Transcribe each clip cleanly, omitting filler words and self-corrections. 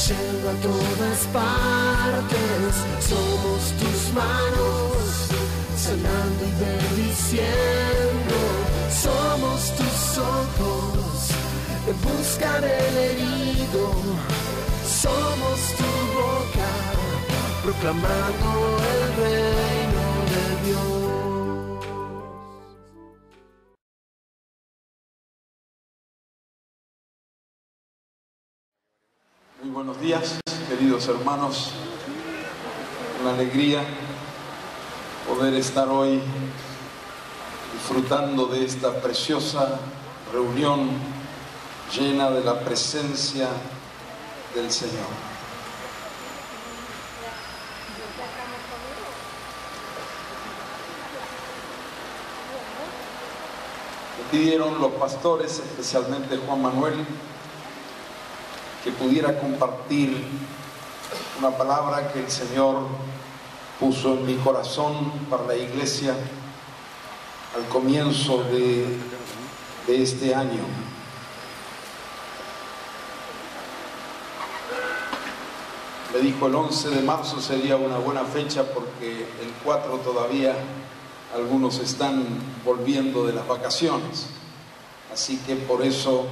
yendo a todas partes. Somos tus manos, sanando y bendiciendo. Somos tus ojos, en busca del herido. Somos tu boca, proclamando el reino de Dios. Muy buenos días, queridos hermanos. Una alegría poder estar hoy disfrutando de esta preciosa reunión llena de la presencia del Señor. Me pidieron los pastores, especialmente Juan Manuel, que pudiera compartir una palabra que el Señor puso en mi corazón para la iglesia al comienzo de este año. Me dijo el 11 de marzo sería una buena fecha porque el 4 todavía algunos están volviendo de las vacaciones. Así que por eso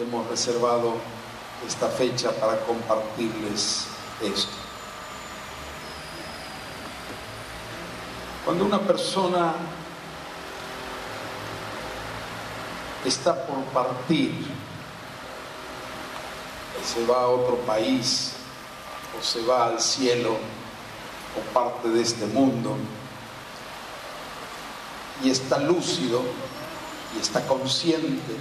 hemos reservado esta fecha para compartirles esto. Cuando una persona está por partir, se va a otro país o se va al cielo o parte de este mundo y está lúcido y está consciente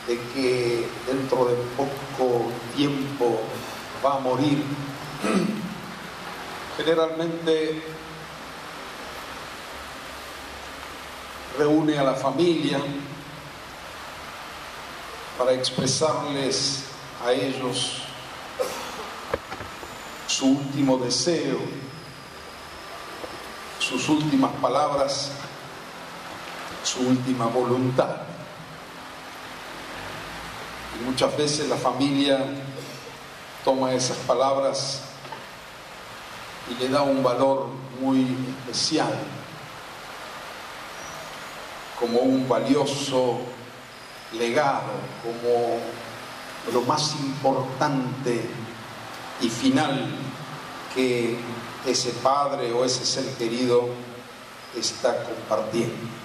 de que dentro de poco tiempo va a morir, generalmente reúne a la familia para expresarles a ellos su último deseo, sus últimas palabras, su última voluntad. Y muchas veces la familia toma esas palabras y le da un valor muy especial, como un valioso legado, como lo más importante y final que ese padre o ese ser querido está compartiendo.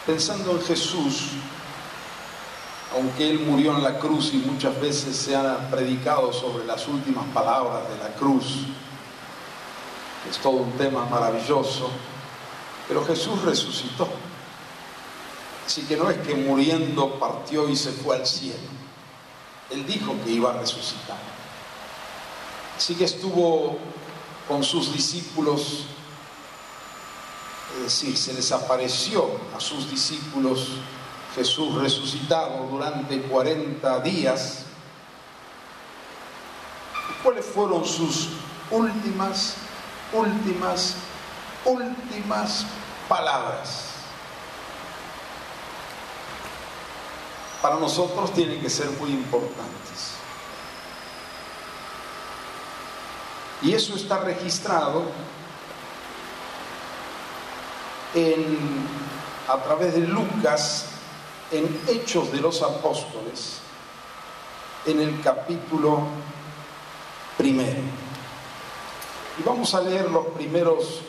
Pensando en Jesús, aunque Él murió en la cruz y muchas veces se ha predicado sobre las últimas palabras de la cruz, es todo un tema maravilloso, pero Jesús resucitó. Así que no es que muriendo partió y se fue al cielo. Él dijo que iba a resucitar. Así que estuvo con sus discípulos, es decir, se les apareció a sus discípulos Jesús resucitado durante 40 días. ¿Cuáles fueron sus últimas palabras? Para nosotros tienen que ser muy importantes. Y eso está registrado a través de Lucas, en Hechos de los Apóstoles, en el capítulo 1. Y vamos a leer los primeros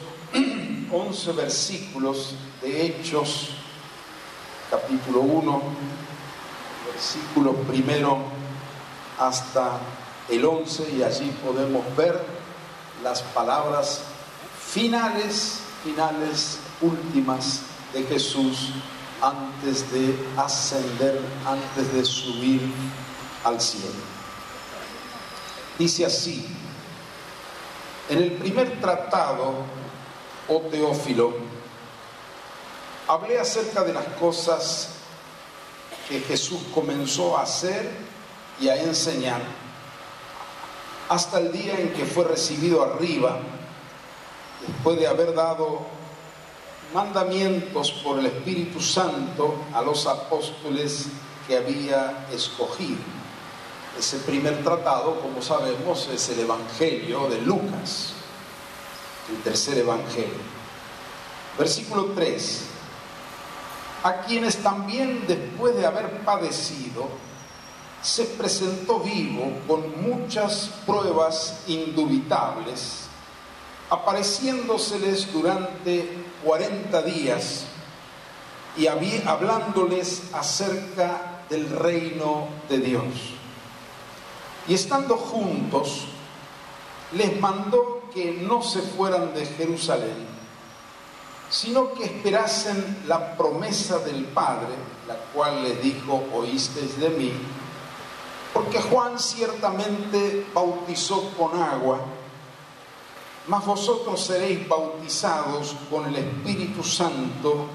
11 versículos de Hechos, capítulo 1, versículo 1 hasta el 11, y allí podemos ver las palabras finales, últimas de Jesús antes de ascender, antes de subir al cielo. Dice así: en el primer tratado, oh Teófilo, hablé acerca de las cosas que Jesús comenzó a hacer y a enseñar hasta el día en que fue recibido arriba, después de haber dado mandamientos por el Espíritu Santo a los apóstoles que había escogido. Ese primer tratado, como sabemos, es el Evangelio de Lucas, el tercer Evangelio. Versículo 3. A quienes también, después de haber padecido, se presentó vivo con muchas pruebas indubitables, apareciéndoseles durante 40 días y hablándoles acerca del reino de Dios. Y estando juntos, les mandó que no se fueran de Jerusalén, sino que esperasen la promesa del Padre, la cual les dijo: oísteis de mí, porque Juan ciertamente bautizó con agua, mas vosotros seréis bautizados con el Espíritu Santo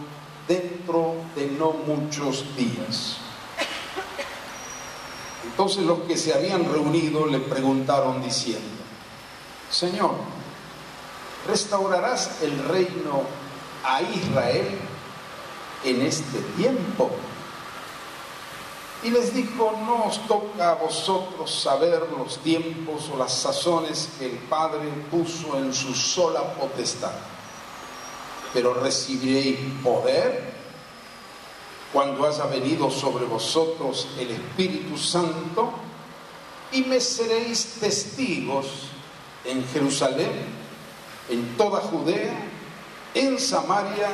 dentro de no muchos días. Entonces los que se habían reunido le preguntaron diciendo: Señor, ¿restaurarás el reino a Israel en este tiempo? Y les dijo: no os toca a vosotros saber los tiempos o las sazones que el Padre puso en su sola potestad, pero recibiréis poder cuando haya venido sobre vosotros el Espíritu Santo, y me seréis testigos en Jerusalén, en toda Judea, en Samaria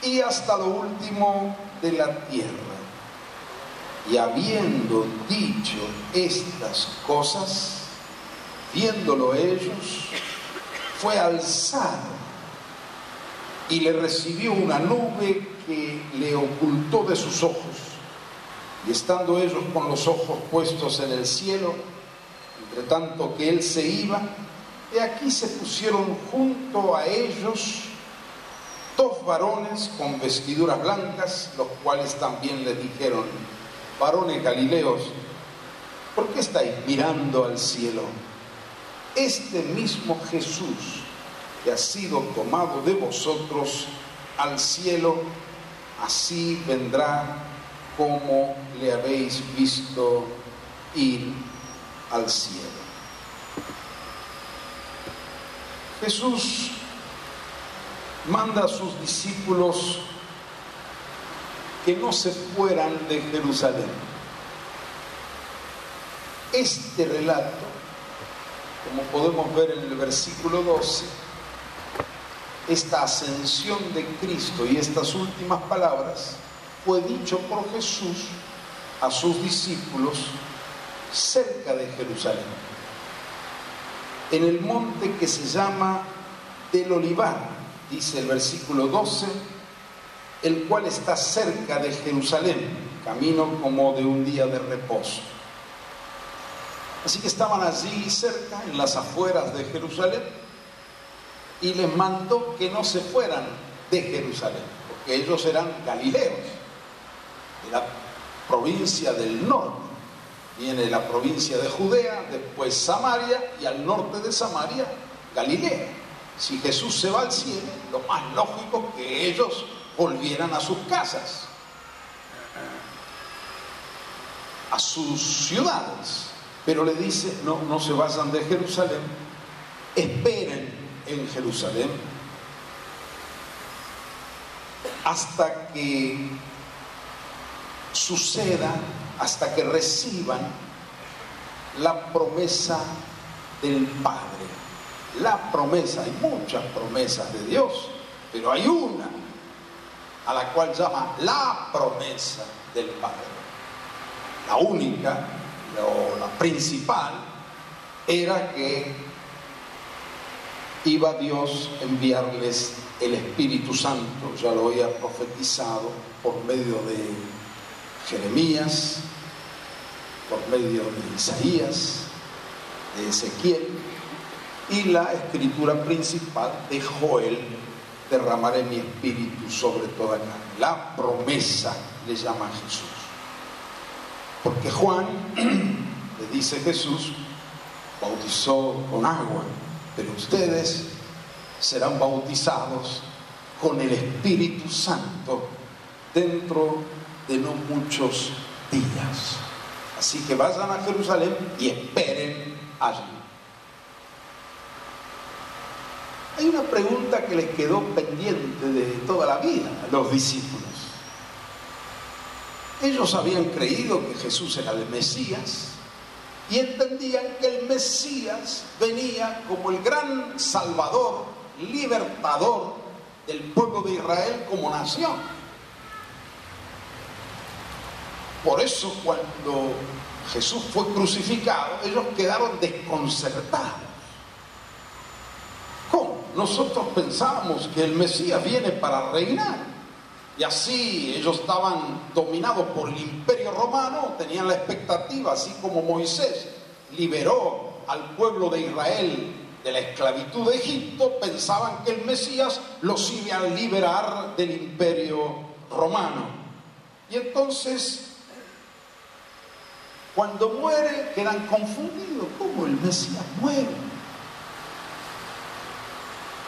y hasta lo último de la tierra. Y habiendo dicho estas cosas, viéndolo ellos, fue alzado y le recibió una nube que le ocultó de sus ojos. Y estando ellos con los ojos puestos en el cielo, entre tanto que él se iba, he aquí se pusieron junto a ellos 2 varones con vestiduras blancas, los cuales también les dijeron: varones galileos, ¿por qué estáis mirando al cielo? Este mismo Jesús que ha sido tomado de vosotros al cielo, así vendrá como le habéis visto ir al cielo. Jesús manda a sus discípulos que no se fueran de Jerusalén. Este relato, como podemos ver en el versículo 12, esta ascensión de Cristo y estas últimas palabras fue dicho por Jesús a sus discípulos cerca de Jerusalén, en el monte que se llama del Olivar, dice el versículo 12, el cual está cerca de Jerusalén, camino como de un día de reposo. Así que estaban allí cerca, en las afueras de Jerusalén, y les mandó que no se fueran de Jerusalén, porque ellos eran galileos, de la provincia del norte. Viene la provincia de Judea, después Samaria, y al norte de Samaria, Galilea. Si Jesús se va al cielo, lo más lógico es que ellos volvieran a sus casas, a sus ciudades. Pero le dice: no se vayan de Jerusalén, esperen en Jerusalén hasta que suceda, hasta que reciban la promesa del Padre. La promesa, hay muchas promesas de Dios, pero hay una a la cual llama la promesa del Padre. La única, o la principal, era que iba Dios a enviarles el Espíritu Santo. Ya lo había profetizado por medio de Jeremías, por medio de Isaías, de Ezequiel, y la escritura principal de Joel: derramaré mi espíritu sobre toda carne. La promesa le llama a Jesús, porque Juan, le dice Jesús, bautizó con agua, pero ustedes serán bautizados con el Espíritu Santo dentro de no muchos días. Así que vayan a Jerusalén y esperen allí. Hay una pregunta que les quedó pendiente de toda la vida a los discípulos. Ellos habían creído que Jesús era el Mesías y entendían que el Mesías venía como el gran Salvador, libertador del pueblo de Israel como nación. Por eso cuando Jesús fue crucificado, ellos quedaron desconcertados. ¿Cómo? Nosotros pensábamos que el Mesías viene para reinar. Y así ellos estaban dominados por el Imperio Romano, tenían la expectativa, así como Moisés liberó al pueblo de Israel de la esclavitud de Egipto, pensaban que el Mesías los iba a liberar del Imperio Romano. Y entonces, cuando muere, quedan confundidos. ¿Cómo el Mesías muere?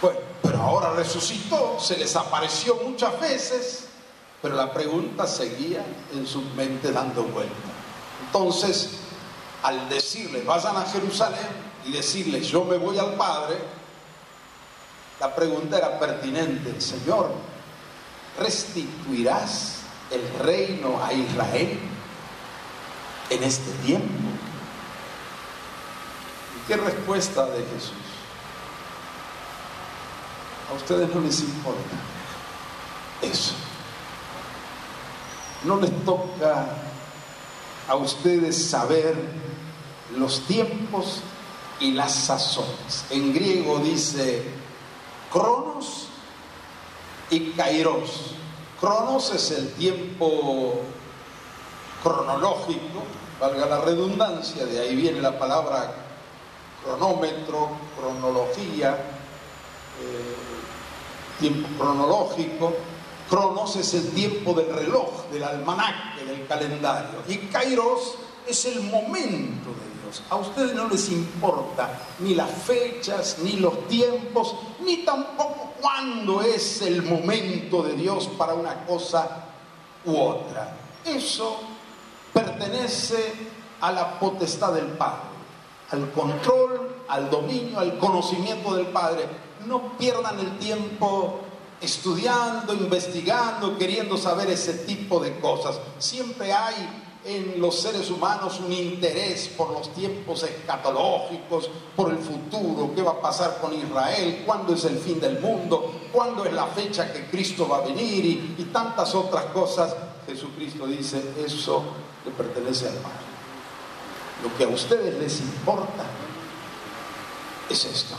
Bueno, pero ahora resucitó, se les apareció muchas veces, pero la pregunta seguía en su mente dando vuelta. Entonces, al decirles, vayan a Jerusalén y decirles, yo me voy al Padre, la pregunta era pertinente. Señor, ¿restituirás el reino a Israel en este tiempo? ¿Y qué respuesta de Jesús? A ustedes no les importa eso. No les toca a ustedes saber los tiempos y las sazones. En griego dice cronos y kairos. Cronos es el tiempo cronológico, valga la redundancia, de ahí viene la palabra cronómetro, cronología, tiempo cronológico. Cronos es el tiempo del reloj, del almanaque, del calendario. Y kairos es el momento de Dios. A ustedes no les importa ni las fechas, ni los tiempos, ni tampoco cuándo es el momento de Dios para una cosa u otra. Eso pertenece a la potestad del Padre, al control, al dominio, al conocimiento del Padre. No pierdan el tiempo estudiando, investigando, queriendo saber ese tipo de cosas. Siempre hay en los seres humanos un interés por los tiempos escatológicos, por el futuro, qué va a pasar con Israel, cuándo es el fin del mundo, cuándo es la fecha que Cristo va a venir y tantas otras cosas. Jesucristo dice, eso le pertenece al Padre. Lo que a ustedes les importa es esto.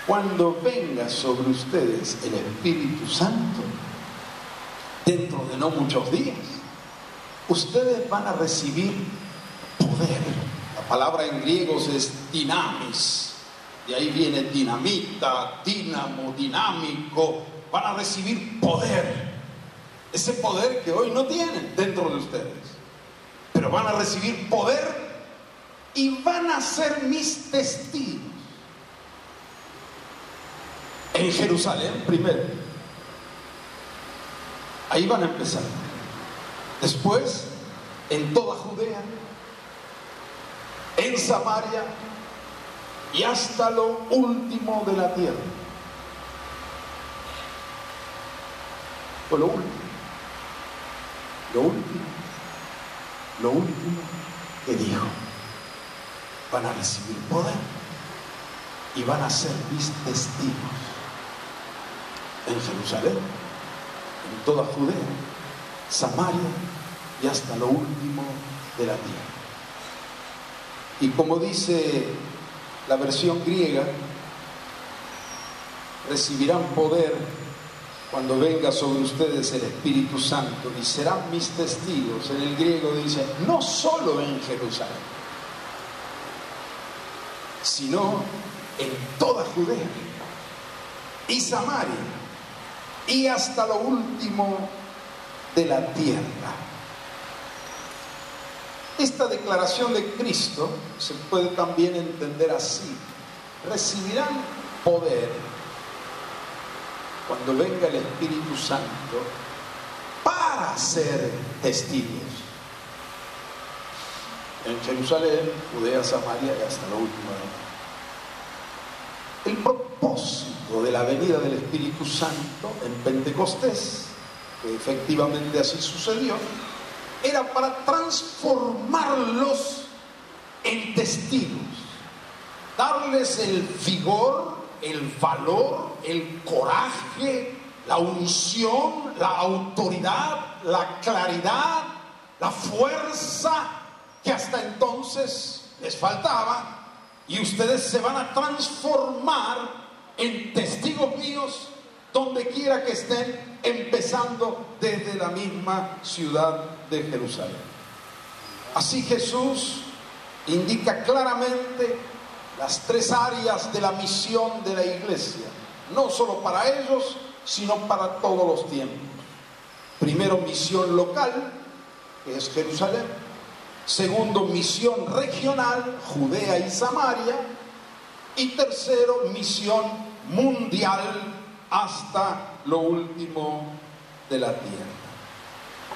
Cuando venga sobre ustedes el Espíritu Santo, dentro de no muchos días, ustedes van a recibir poder. La palabra en griego es dinamis, de ahí viene dinamita, dínamo, dinámico. Van a recibir poder, ese poder que hoy no tienen dentro de ustedes, pero van a recibir poder y van a ser mis testigos. En Jerusalén primero, ahí van a empezar. Después, en toda Judea, en Samaria y hasta lo último de la tierra. Fue lo último que dijo. Van a recibir poder y van a ser mis testigos. En Jerusalén, en toda Judea, Samaria y hasta lo último de la tierra. Y como dice la versión griega, recibirán poder cuando venga sobre ustedes el Espíritu Santo y serán mis testigos. En el griego dice, no solo en Jerusalén, sino en toda Judea y Samaria y hasta lo último de la tierra. Esta declaración de Cristo se puede también entender así: recibirán poder cuando venga el Espíritu Santo para para ser testigos en Jerusalén, Judea, Samaria y hasta lo último de la tierra. El propósito de la venida del Espíritu Santo en Pentecostés, que efectivamente así sucedió, era para transformarlos en testigos, darles el vigor, el valor, el coraje, la unción, la autoridad, la claridad, la fuerza que hasta entonces les faltaba, y ustedes se van a transformar en testigos míos donde quiera que estén, empezando desde la misma ciudad de Jerusalén. Así Jesús indica claramente las tres áreas de la misión de la iglesia, no solo para ellos, sino para todos los tiempos. Primero, misión local, que es Jerusalén. Segundo, misión regional, Judea y Samaria. Y tercero, misión mundial hasta lo último de la tierra.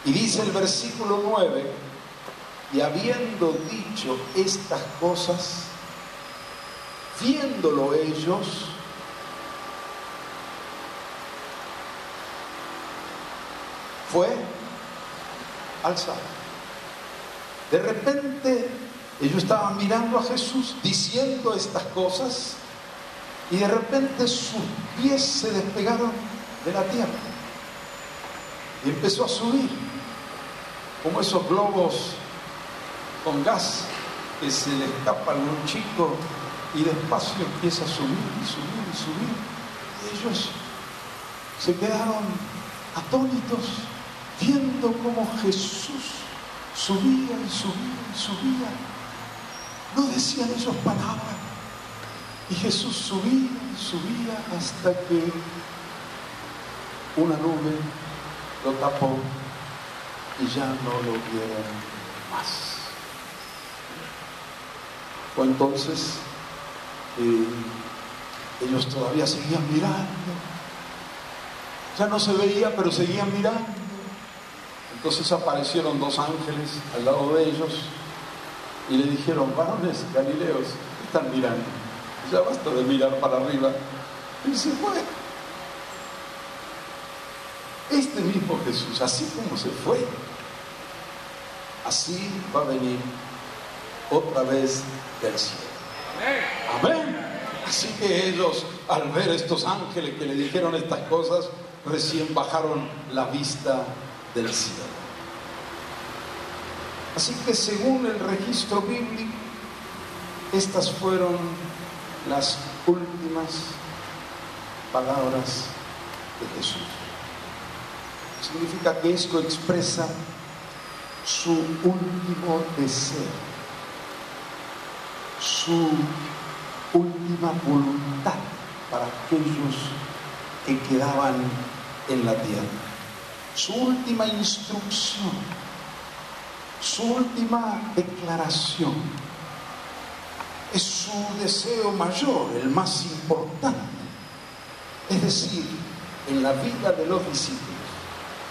Y dice el versículo 9: y habiendo dicho estas cosas, viéndolo ellos, fue alzado. De repente ellos estaban mirando a Jesús diciendo estas cosas, y de repente sus pies se despegaron de la tierra y empezó a subir como esos globos con gas que se le escapa a algún chico y despacio empieza a subir y subir y subir. Y ellos se quedaron atónitos viendo cómo Jesús subía y subía y subía. No decían ellos palabras, y Jesús subía y subía hasta que una nube lo tapó y ya no lo vieron más. Fue entonces ellos todavía seguían mirando, ya no se veía, pero seguían mirando. Entonces aparecieron dos ángeles al lado de ellos y le dijeron: varones galileos, ¿qué están mirando? Ya basta de mirar para arriba. Y se fue. Este mismo Jesús, así como se fue, así va a venir otra vez del cielo. Amén. Así que ellos, al ver estos ángeles que le dijeron estas cosas, recién bajaron la vista del cielo. Así que según el registro bíblico, estas fueron las últimas palabras de Jesús. Significa que esto expresa su último deseo, su última voluntad para aquellos que quedaban en la tierra, su última instrucción, su última declaración. Es su deseo mayor, el más importante. Es decir, en la vida de los discípulos,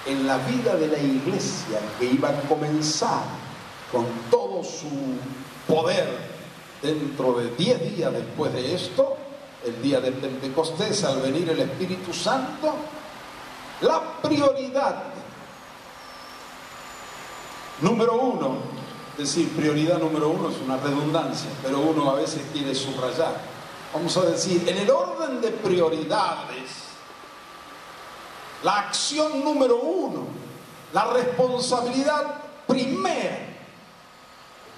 en la vida de la iglesia que iba a comenzar con todo su poder dentro de 10 días después de esto, el día de Pentecostés, al venir el Espíritu Santo, la prioridad número uno, es decir, prioridad número uno es una redundancia, pero uno a veces quiere subrayar. Vamos a decir, en el orden de prioridades, la acción número uno, la responsabilidad primera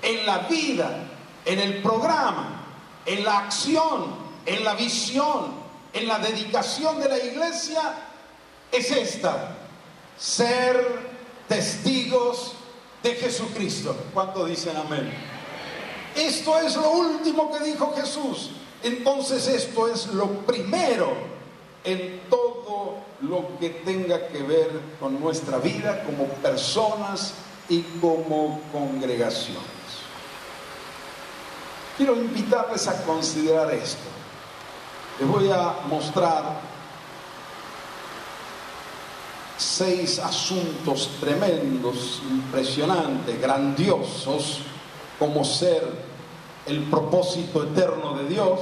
en la vida, en el programa, en la acción, en la visión, en la dedicación de la iglesia, es esta: ser testigos de Jesucristo. ¿Cuántos dicen amén? Esto es lo último que dijo Jesús. Entonces esto es lo primero en todo lo que tenga que ver con nuestra vida como personas y como congregaciones. Quiero invitarles a considerar esto. Les voy a mostrar 6 asuntos tremendos, impresionantes, grandiosos, como ser el propósito eterno de Dios,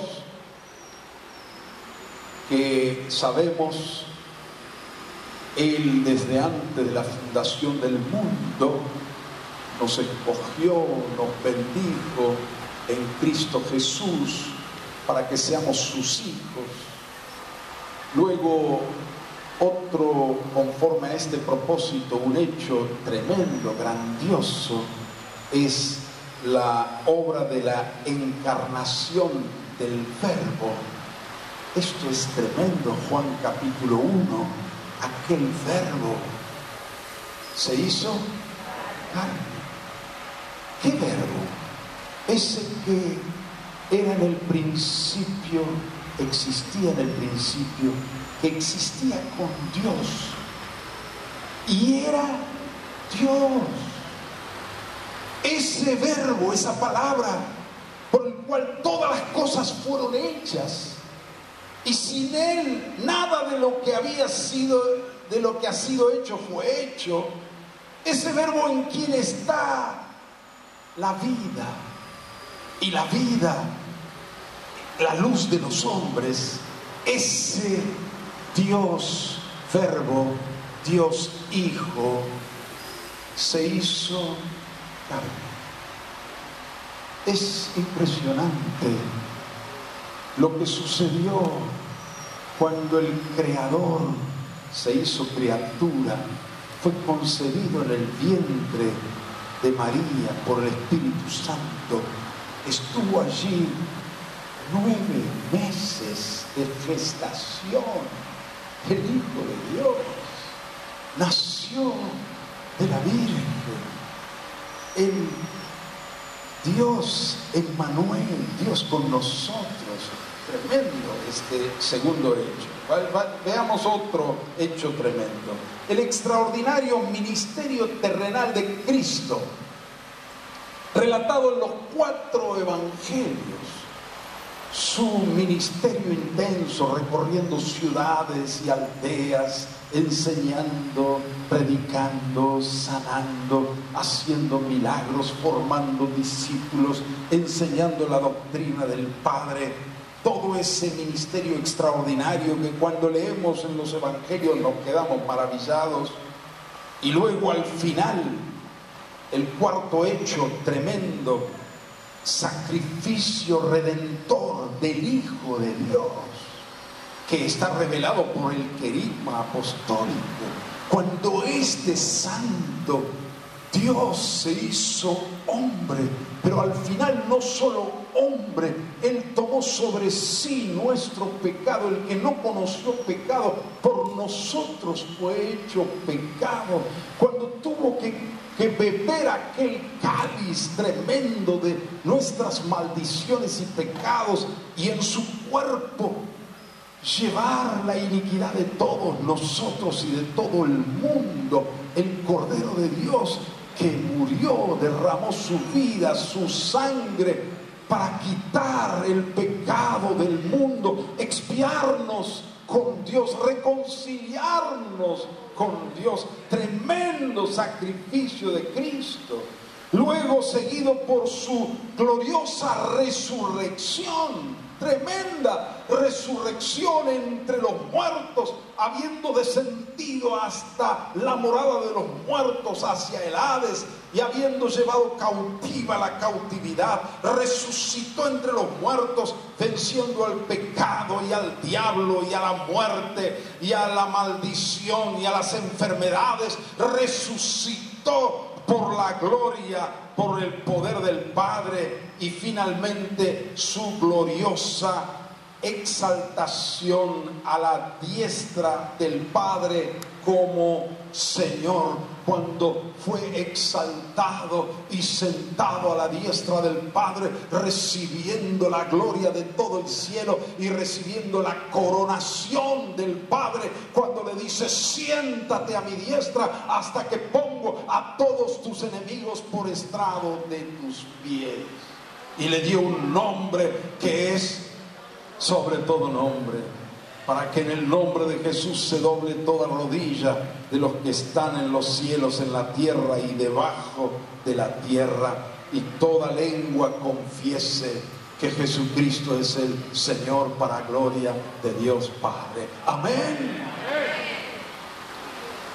que sabemos Él desde antes de la fundación del mundo nos escogió, nos bendijo en Cristo Jesús para que seamos sus hijos. Luego, otro, conforme a este propósito, un hecho tremendo, grandioso, es la obra de la encarnación del Verbo. Esto es tremendo. Juan capítulo 1, aquel Verbo se hizo carne. ¿Qué Verbo? Ese que era en el principio, existía en el principio, que existía con Dios y era Dios. Ese Verbo, esa palabra por el cual todas las cosas fueron hechas, y sin Él nada de lo que había sido, de lo que ha sido hecho fue hecho. Ese Verbo en quien está la vida, y la vida, la luz de los hombres. Ese Dios Verbo, Dios Hijo, se hizo carne. Es impresionante lo que sucedió cuando el Creador se hizo criatura, fue concebido en el vientre de María por el Espíritu Santo. Estuvo allí 9 meses de gestación. El Hijo de Dios nació de la Virgen. El Dios Emmanuel, Dios con nosotros. Tremendo este segundo hecho. Veamos otro hecho tremendo. El extraordinario ministerio terrenal de Cristo, relatado en los 4 evangelios. Su ministerio intenso, recorriendo ciudades y aldeas, enseñando, predicando, sanando, haciendo milagros, formando discípulos, enseñando la doctrina del Padre. Todo ese ministerio extraordinario que cuando leemos en los evangelios nos quedamos maravillados. Y luego al final, el 4 hecho tremendo, sacrificio redentor del Hijo de Dios, que está revelado por el querigma apostólico. Cuando este santo Dios se hizo hombre, pero al final no solo hombre, Él tomó sobre sí nuestro pecado. El que no conoció pecado, por nosotros fue hecho pecado. Cuando tuvo que beber aquel cáliz tremendo de nuestras maldiciones y pecados, y en su cuerpo llevar la iniquidad de todos nosotros y de todo el mundo, el Cordero de Dios que murió, derramó su vida, su sangre para quitar el pecado del mundo, expiarnos con Dios, reconciliarnos con Dios. Tremendo sacrificio de Cristo. Luego seguido por su gloriosa resurrección. Tremenda resurrección entre los muertos, habiendo descendido hasta la morada de los muertos, hacia el Hades, y habiendo llevado cautiva la cautividad, resucitó entre los muertos, venciendo al pecado y al diablo y a la muerte y a la maldición y a las enfermedades. Resucitó por la gloria, por el poder del Padre, y finalmente su gloriosa exaltación a la diestra del Padre como Señor, cuando fue exaltado y sentado a la diestra del Padre, recibiendo la gloria de todo el cielo y recibiendo la coronación del Padre, cuando le dice: siéntate a mi diestra hasta que pongo a todos tus enemigos por estrado de tus pies. Y le dio un nombre que es sobre todo nombre, para que en el nombre de Jesús se doble toda rodilla de los que están en los cielos, en la tierra y debajo de la tierra, y toda lengua confiese que Jesucristo es el Señor, para gloria de Dios Padre. Amén.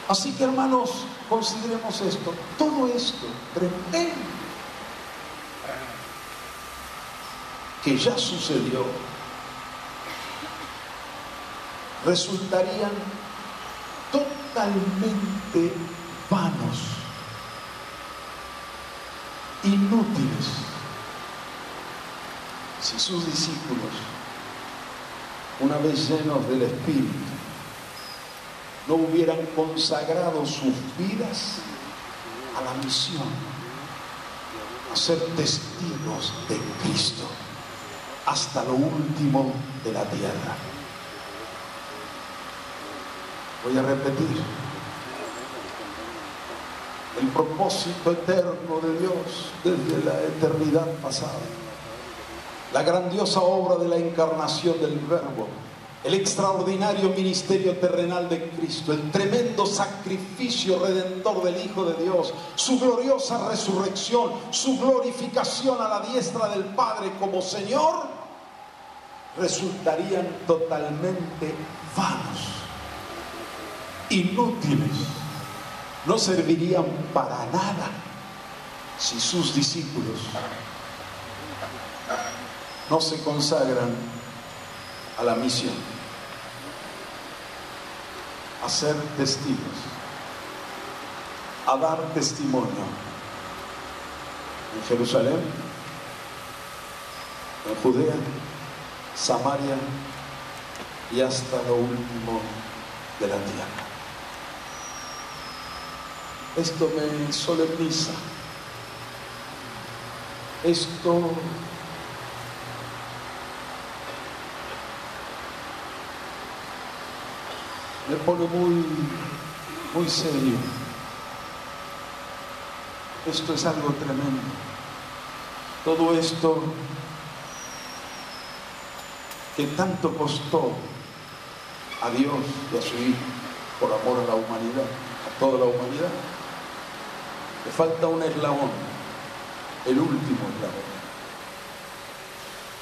Así que, hermanos, consideremos esto, todo esto tremendo que ya sucedió, resultarían totalmente vanos, inútiles, si sus discípulos, una vez llenos del Espíritu, no hubieran consagrado sus vidas a la misión, a ser testigos de Cristo hasta lo último de la tierra. Voy a repetir: el propósito eterno de Dios desde la eternidad pasada, la grandiosa obra de la encarnación del Verbo, el extraordinario ministerio terrenal de Cristo, el tremendo sacrificio redentor del Hijo de Dios, su gloriosa resurrección, su glorificación a la diestra del Padre como Señor, resultarían totalmente vanos, inútiles, no servirían para nada si sus discípulos no se consagran a la misión, a ser testigos, a dar testimonio en Jerusalén, en Judea, Samaria y hasta lo último de la tierra. Esto me solemniza, esto me pone muy serio. Esto es algo tremendo. Todo esto que tanto costó a Dios y a su Hijo por amor a la humanidad, a toda la humanidad, le falta un eslabón, el último eslabón.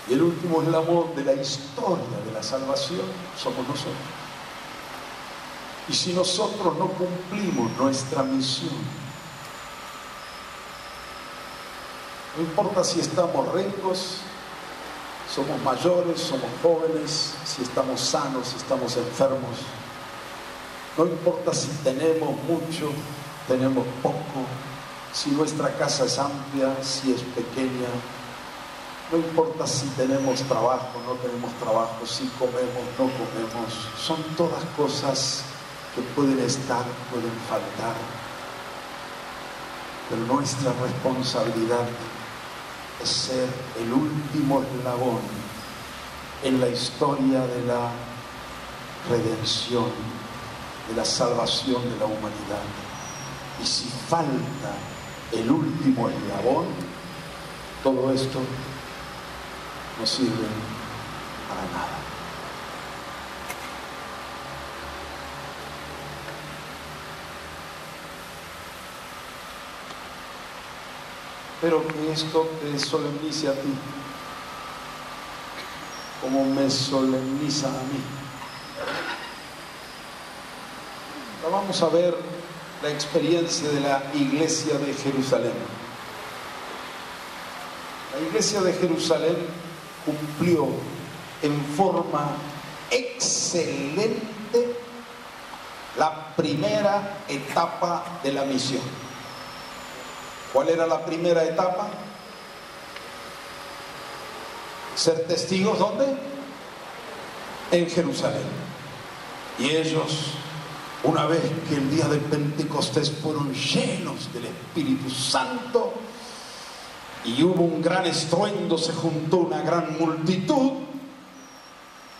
Y el último eslabón de la historia de la salvación somos nosotros. Y si nosotros no cumplimos nuestra misión, no importa si estamos ricos, somos mayores, somos jóvenes, si estamos sanos, si estamos enfermos, no importa si tenemos mucho, tenemos poco, si nuestra casa es amplia, si es pequeña, no importa si tenemos trabajo, no tenemos trabajo, si comemos, no comemos, son todas cosas que pueden estar, pueden faltar, pero nuestra responsabilidad es ser el último eslabón en la historia de la redención, de la salvación de la humanidad. Y si falta el último eslabón, todo esto no sirve para nada. Espero que esto te solemnice a ti, como me solemniza a mí. Ahora vamos a ver la experiencia de la iglesia de Jerusalén. La iglesia de Jerusalén cumplió en forma excelente la primera etapa de la misión. ¿Cuál era la primera etapa? Ser testigos, ¿dónde? En Jerusalén. Y ellos, una vez que el día de Pentecostés fueron llenos del Espíritu Santo y hubo un gran estruendo, se juntó una gran multitud,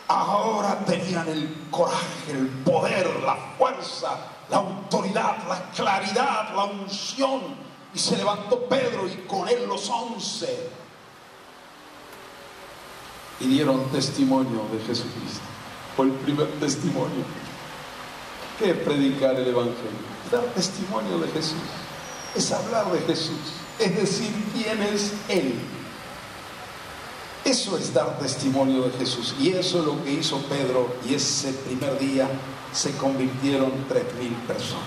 ahora tenían el coraje, el poder, la fuerza, la autoridad, la claridad, la unción. Y se levantó Pedro y con él los 11 y dieron testimonio de Jesucristo. Fue el primer testimonio. ¿Qué es predicar el Evangelio? Dar testimonio de Jesús. Es hablar de Jesús. Es decir, quién es Él. Eso es dar testimonio de Jesús. Y eso es lo que hizo Pedro. Y ese primer día se convirtieron 3.000 personas.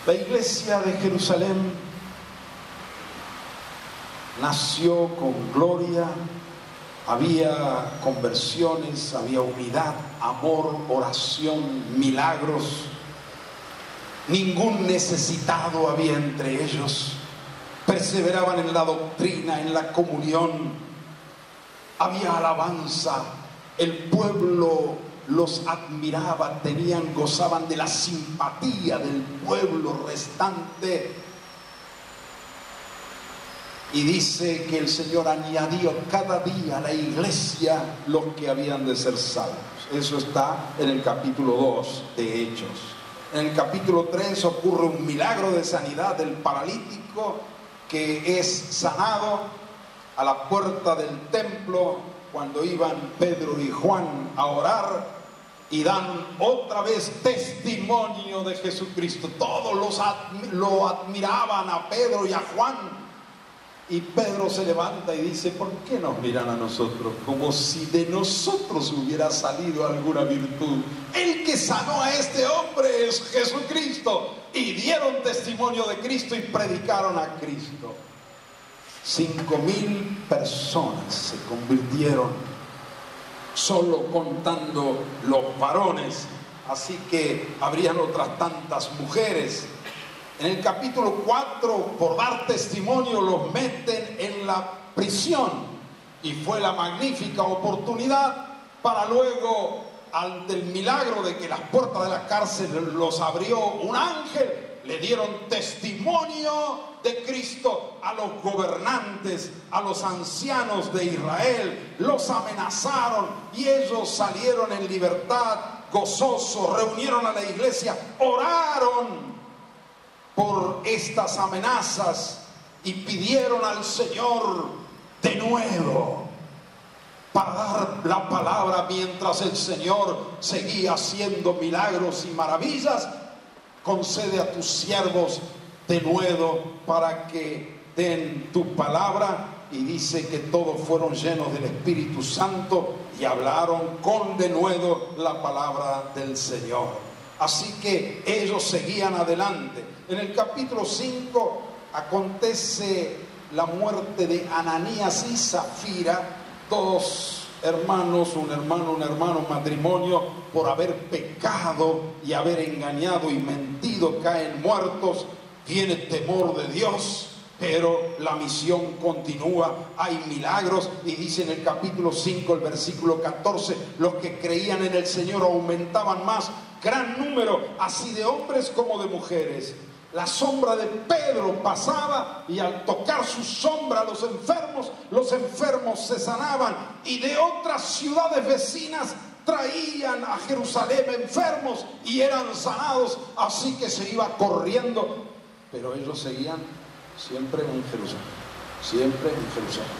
La iglesia de Jerusalén nació con gloria. Había conversiones, había unidad, amor, oración, milagros. Ningún necesitado había entre ellos. Perseveraban en la doctrina, en la comunión. Había alabanza. El pueblo los admiraba, gozaban de la simpatía del pueblo restante. Y dice que el Señor añadió cada día a la iglesia los que habían de ser salvos. Eso está en el capítulo 2 de Hechos. En el capítulo 3 ocurre un milagro de sanidad del paralítico que es sanado a la puerta del templo cuando iban Pedro y Juan a orar y dan otra vez testimonio de Jesucristo. Todos lo admiraban a Pedro y a Juan. Y Pedro se levanta y dice: ¿por qué nos miran a nosotros? Como si de nosotros hubiera salido alguna virtud. El que sanó a este hombre es Jesucristo. Y dieron testimonio de Cristo y predicaron a Cristo. 5.000 personas se convirtieron, solo contando los varones. Así que habrían otras tantas mujeres. En el capítulo 4, por dar testimonio, los meten en la prisión. Y fue la magnífica oportunidad para luego, ante el milagro de que las puertas de la cárcel los abrió un ángel, le dieron testimonio de Cristo a los gobernantes, a los ancianos de Israel. Los amenazaron y ellos salieron en libertad, gozosos, reunieron a la iglesia, oraron por estas amenazas y pidieron al Señor de nuevo para dar la palabra. Mientras el Señor seguía haciendo milagros y maravillas, concede a tus siervos de nuevo para que den tu palabra. Y dice que todos fueron llenos del Espíritu Santo y hablaron con denuedo la palabra del Señor. Así que ellos seguían adelante. En el capítulo 5 acontece la muerte de Ananías y Zafira, dos hermanos, un hermano, matrimonio, por haber pecado y haber engañado y mentido, caen muertos. Viene temor de Dios, pero la misión continúa. Hay milagros y dice en el capítulo 5, el versículo 14, los que creían en el Señor aumentaban más, gran número, así de hombres como de mujeres. La sombra de Pedro pasaba y al tocar su sombra los enfermos se sanaban, y de otras ciudades vecinas traían a Jerusalén enfermos y eran sanados. Así que se iba corriendo, pero ellos seguían siempre en Jerusalén, siempre en Jerusalén.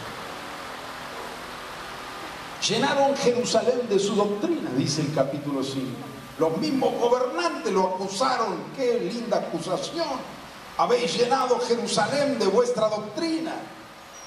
Llenaron Jerusalén de su doctrina, dice el capítulo 5. Los mismos gobernantes lo acusaron. ¡Qué linda acusación! Habéis llenado Jerusalén de vuestra doctrina.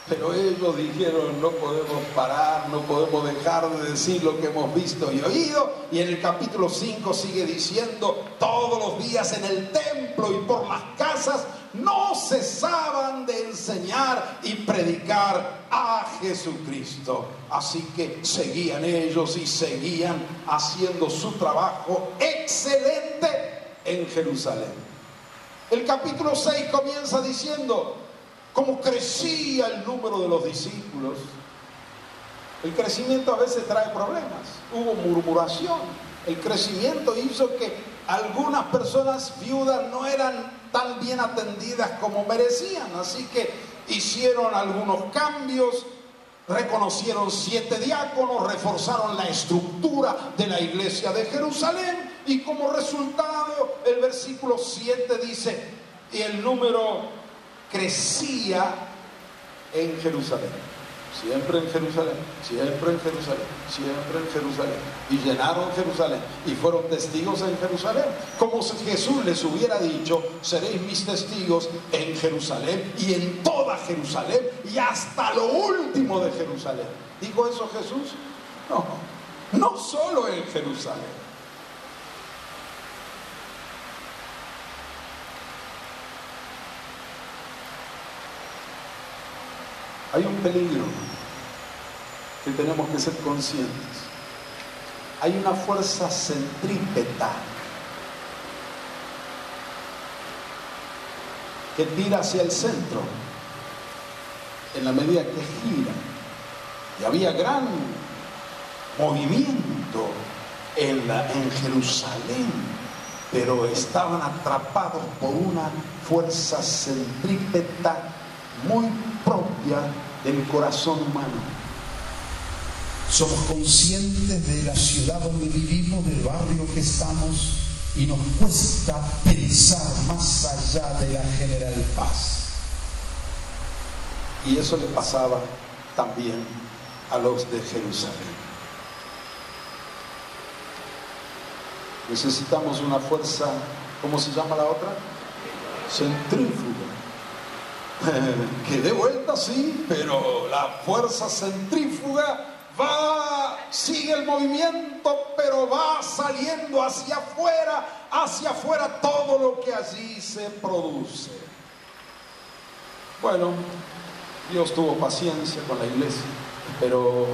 Pero ellos dijeron: no podemos parar, no podemos dejar de decir lo que hemos visto y oído. Y en el capítulo 5 sigue diciendo: todos los días en el templo y por las casas no cesaban de enseñar y predicar a Jesucristo. Así que seguían ellos y seguían haciendo su trabajo excelente en Jerusalén. El capítulo 6 comienza diciendo cómo crecía el número de los discípulos. El crecimiento a veces trae problemas. Hubo murmuración. El crecimiento hizo que algunas personas viudas no eran tan bien atendidas como merecían. Así que hicieron algunos cambios, reconocieron 7 diáconos, reforzaron la estructura de la iglesia de Jerusalén, y como resultado el versículo 7 dice: y el número crecía en Jerusalén. Siempre en Jerusalén, siempre en Jerusalén, siempre en Jerusalén. Y llenaron Jerusalén y fueron testigos en Jerusalén. Como si Jesús les hubiera dicho: seréis mis testigos en Jerusalén y en toda Jerusalén y hasta lo último de Jerusalén. ¿Dijo eso Jesús? No, no solo en Jerusalén. Hay un peligro que tenemos que ser conscientes. Hay una fuerza centrípeta que tira hacia el centro en la medida que gira. Y había gran movimiento en Jerusalén, pero estaban atrapados por una fuerza centrípeta muy propia del corazón humano. Somos conscientes de la ciudad donde vivimos, del barrio que estamos, y nos cuesta pensar más allá de la General Paz. Y eso le pasaba también a los de Jerusalén. Necesitamos una fuerza, ¿cómo se llama la otra? Centrífuga. Que dé vuelta, sí, pero la fuerza centrífuga sigue el movimiento, pero va saliendo hacia afuera todo lo que allí se produce. Bueno, Dios tuvo paciencia con la iglesia, pero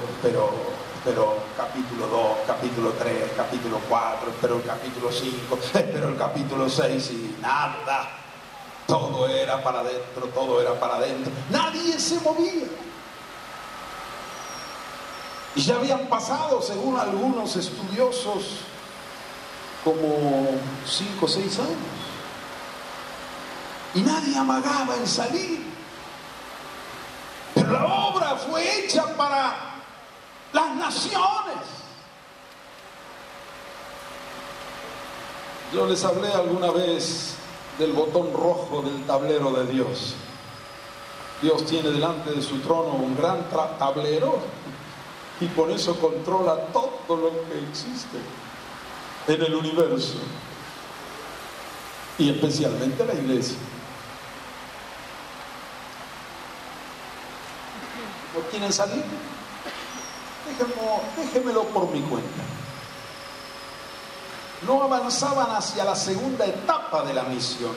capítulo 2, capítulo 3, capítulo 4, pero el capítulo 5, pero el capítulo 6 y nada. Todo era para adentro, todo era para adentro. Nadie se movía. Y ya habían pasado, según algunos estudiosos, como 5 o 6 años. Y nadie amagaba en salir. Pero la obra fue hecha para las naciones. Yo les hablé alguna vez del botón rojo del tablero de Dios. Dios tiene delante de su trono un gran tablero y por eso controla todo lo que existe en el universo y especialmente la iglesia. ¿No quieren salir? Déjenmelo por mi cuenta. No avanzaban hacia la segunda etapa de la misión.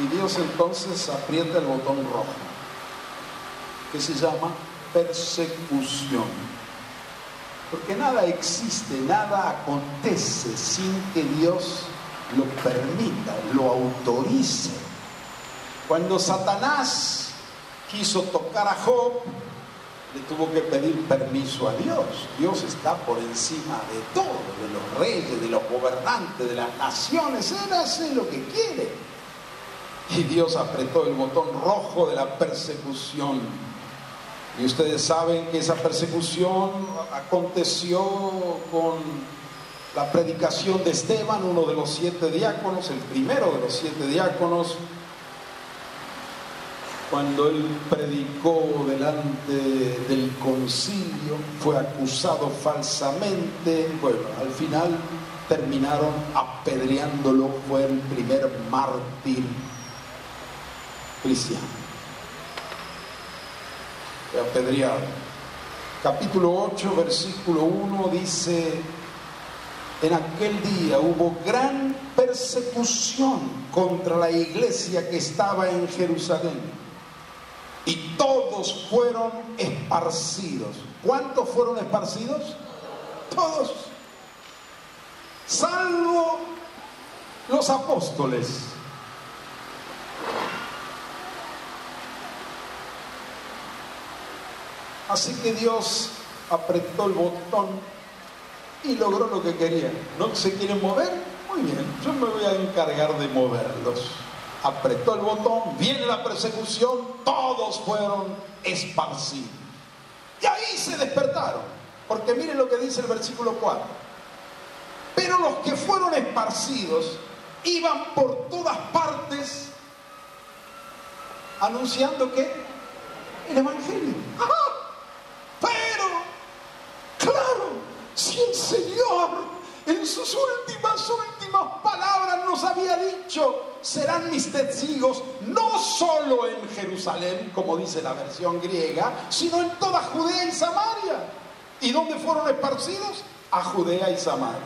Y Dios entonces aprieta el botón rojo, que se llama persecución. Porque nada existe, nada acontece sin que Dios lo permita, lo autorice. Cuando Satanás quiso tocar a Job, le tuvo que pedir permiso a Dios. Dios está por encima de todo, de los reyes, de los gobernantes, de las naciones. Él hace lo que quiere. Y Dios apretó el botón rojo de la persecución. Y ustedes saben que esa persecución aconteció con la predicación de Esteban, uno de los 7 diáconos, el primero de los 7 diáconos. Cuando él predicó delante del concilio, fue acusado falsamente. Bueno, al final terminaron apedreándolo. Fue el primer mártir cristiano. Fue apedreado. Capítulo 8, versículo 1 dice: en aquel día hubo gran persecución contra la iglesia que estaba en Jerusalén. Y todos fueron esparcidos. ¿Cuántos fueron esparcidos? Todos. Salvo los apóstoles. Así que Dios apretó el botón y logró lo que quería. ¿No se quieren mover? Muy bien, yo me voy a encargar de moverlos. Apretó el botón, viene la persecución, todos fueron esparcidos. Y ahí se despertaron, porque miren lo que dice el versículo 4. Pero los que fueron esparcidos iban por todas partes anunciando ¿qué? El evangelio. ¡Ajá! dicho, serán mis testigos no solo en Jerusalén, como dice la versión griega, sino en toda Judea y Samaria. ¿Y dónde fueron esparcidos? A Judea y Samaria.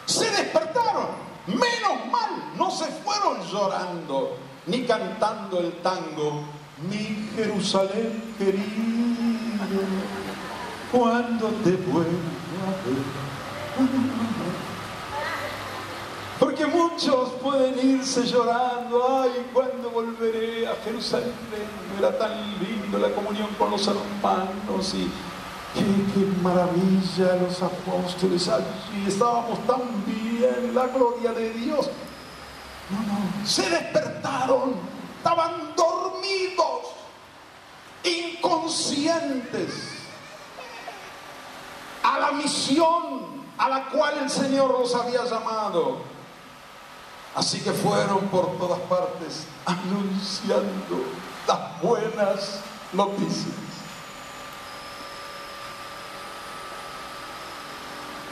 Se despertaron, menos mal, no se fueron llorando, ni cantando el tango, mi Jerusalén querido, cuando te vuelva a ver. Porque muchos pueden irse llorando, ay, ¿cuándo volveré a Jerusalén? Era tan lindo la comunión con los hermanos y qué maravilla los apóstoles allí, estábamos tan bien, la gloria de Dios. No, se despertaron, estaban dormidos, inconscientes a la misión a la cual el Señor los había llamado. Así que fueron por todas partes anunciando las buenas noticias.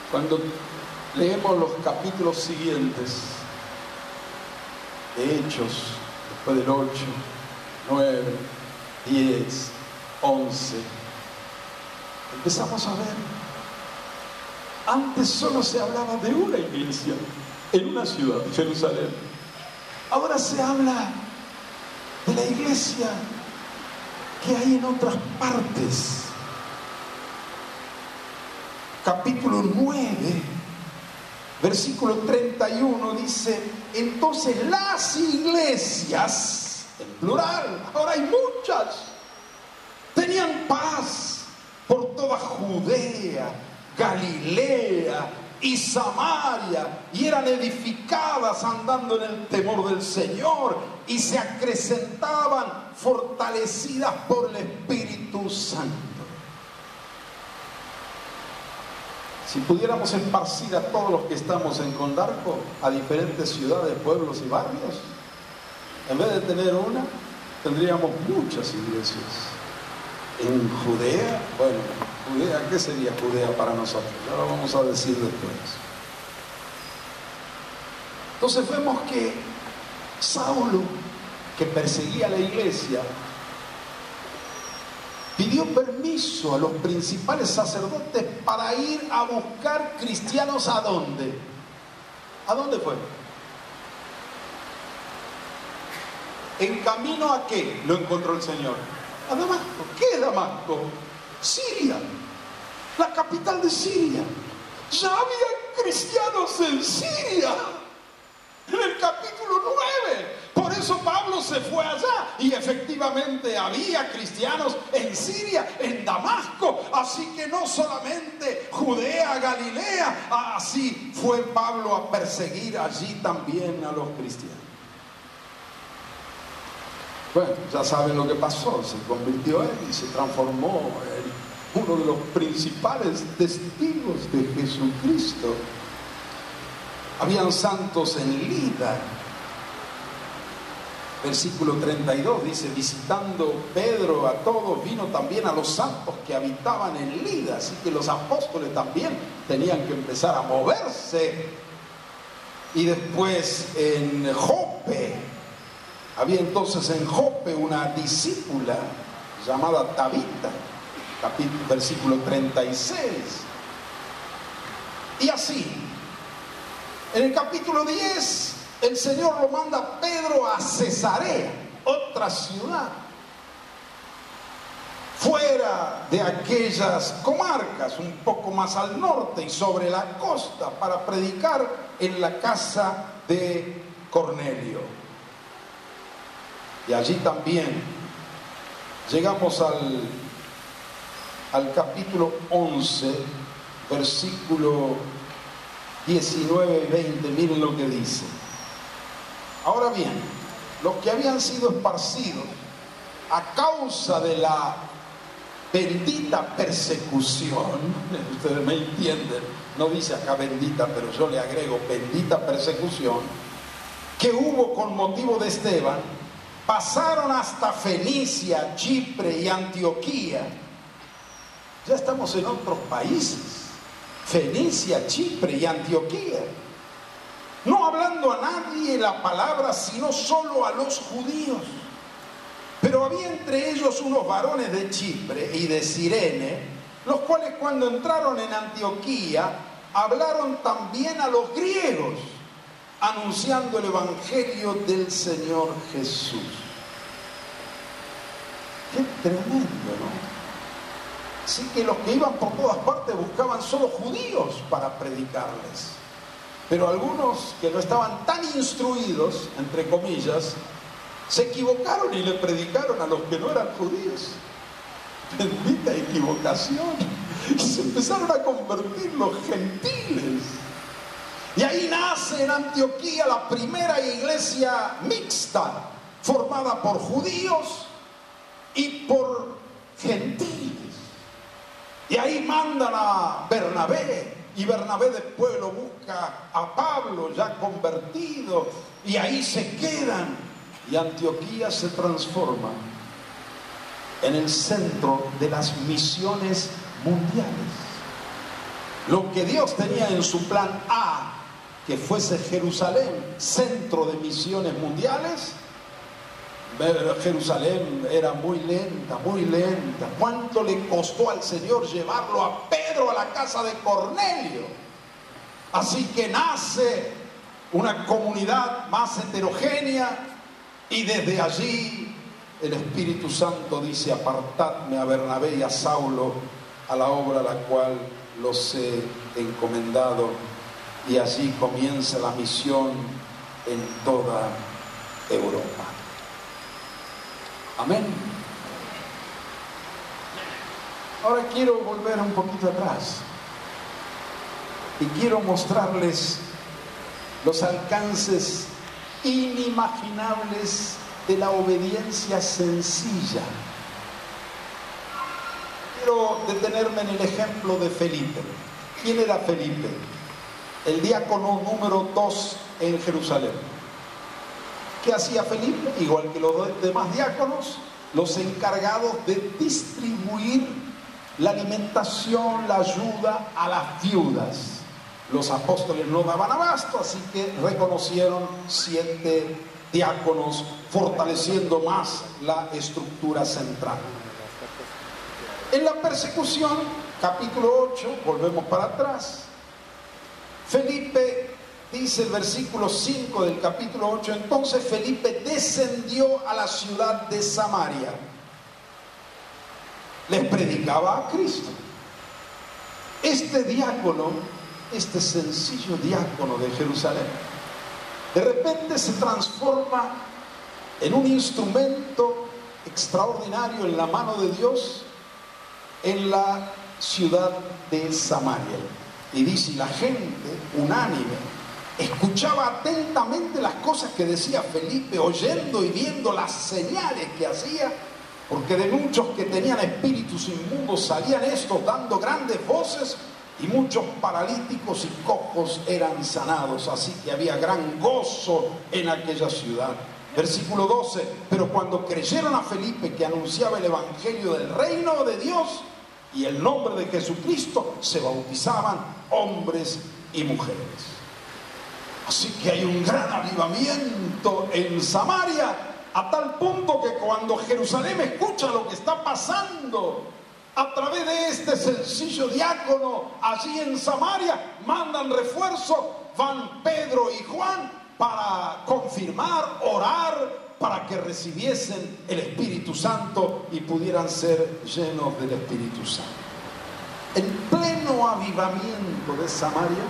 Cuando leemos los capítulos siguientes de Hechos, después del 8, 9, 10, 11, empezamos a ver, antes solo se hablaba de una iglesia en una ciudad, Jerusalén. Ahora se habla de la iglesia que hay en otras partes. Capítulo 9, versículo 31 dice, entonces las iglesias, en plural, ahora hay muchas, tenían paz por toda Judea, Galilea y Samaria, y eran edificadas andando en el temor del Señor, y se acrecentaban fortalecidas por el Espíritu Santo. Si pudiéramos esparcir a todos los que estamos en Condarco a diferentes ciudades, pueblos y barrios, en vez de tener una, tendríamos muchas iglesias. En Judea, bueno, Judea, ¿qué sería Judea para nosotros? Ya lo vamos a decir después. Entonces vemos que Saulo, que perseguía a la iglesia, pidió permiso a los principales sacerdotes para ir a buscar cristianos. ¿A dónde? ¿A dónde fue? ¿En camino a qué lo encontró el Señor? A Damasco. ¿Qué es Damasco? Siria, la capital de Siria. Ya había cristianos en Siria, en el capítulo 9. Por eso Pablo se fue allá, y efectivamente había cristianos en Siria, en Damasco. Así que no solamente Judea, Galilea, así fue Pablo a perseguir allí también a los cristianos. Bueno, ya saben lo que pasó, se convirtió él y se transformó en uno de los principales testigos de Jesucristo. Habían santos en Lida. Versículo 32 dice, visitando Pedro a todos, vino también a los santos que habitaban en Lida. Así que los apóstoles también tenían que empezar a moverse. Y después en Jope, había entonces en Jope una discípula llamada Tabita, versículo 36. Y así, en el capítulo 10, el Señor lo manda a Pedro a Cesarea, otra ciudad, fuera de aquellas comarcas, un poco más al norte y sobre la costa, para predicar en la casa de Cornelio. Y allí también llegamos al capítulo 11, versículo 19 y 20, miren lo que dice. Ahora bien, los que habían sido esparcidos a causa de la bendita persecución, ustedes me entienden, no dice acá bendita, pero yo le agrego bendita persecución, que hubo con motivo de Esteban, pasaron hasta Fenicia, Chipre y Antioquía. Ya estamos en otros países, Fenicia, Chipre y Antioquía. no hablando a nadie la palabra, sino solo a los judíos. Pero había entre ellos unos varones de Chipre y de Cirene, los cuales cuando entraron en Antioquía, hablaron también a los griegos, anunciando el evangelio del Señor Jesús. Qué tremendo, ¿no? Así que los que iban por todas partes buscaban solo judíos para predicarles. Pero algunos que no estaban tan instruidos, entre comillas, se equivocaron y le predicaron a los que no eran judíos. Bendita equivocación. Y se empezaron a convertir los gentiles. Y ahí nace en Antioquía la primera iglesia mixta, formada por judíos y por gentiles. Y ahí mandan a Bernabé, y Bernabé después lo busca a Pablo ya convertido, y ahí se quedan, y Antioquía se transforma en el centro de las misiones mundiales. Lo que Dios tenía en su plan A, que fuese Jerusalén, centro de misiones mundiales, Jerusalén era muy lenta, muy lenta. ¿Cuánto le costó al Señor llevarlo a Pedro a la casa de Cornelio? Así que nace una comunidad más heterogénea, y desde allí el Espíritu Santo dice: apartadme a Bernabé y a Saulo a la obra a la cual los he encomendado. Y allí comienza la misión en toda Europa. Amén. Ahora quiero volver un poquito atrás y quiero mostrarles los alcances inimaginables de la obediencia sencilla. Quiero detenerme en el ejemplo de Felipe. ¿Quién era Felipe? El diácono número 2 en Jerusalén. ¿Qué hacía Felipe? Igual que los demás diáconos, los encargados de distribuir la alimentación, la ayuda a las viudas. Los apóstoles no daban abasto, así que reconocieron 7 diáconos, fortaleciendo más la estructura central. En la persecución, capítulo 8, volvemos para atrás, Felipe, dice el versículo 5 del capítulo 8, entonces Felipe descendió a la ciudad de Samaria. Les predicaba a Cristo. Este diácono, este sencillo diácono de Jerusalén, de repente se transforma en un instrumento extraordinario en la mano de Dios en la ciudad de Samaria. Y dice, la gente unánime escuchaba atentamente las cosas que decía Felipe, oyendo y viendo las señales que hacía, porque de muchos que tenían espíritus inmundos salían estos dando grandes voces, y muchos paralíticos y cojos eran sanados. Así que había gran gozo en aquella ciudad. Versículo 12, pero cuando creyeron a Felipe que anunciaba el evangelio del reino de Dios y el nombre de Jesucristo, se bautizaban hombres y mujeres. Así que hay un gran avivamiento en Samaria, a tal punto que cuando Jerusalén escucha lo que está pasando a través de este sencillo diácono allí en Samaria, mandan refuerzo, van Pedro y Juan para confirmar, orar, para que recibiesen el Espíritu Santo y pudieran ser llenos del Espíritu Santo. En pleno avivamiento de Samaria,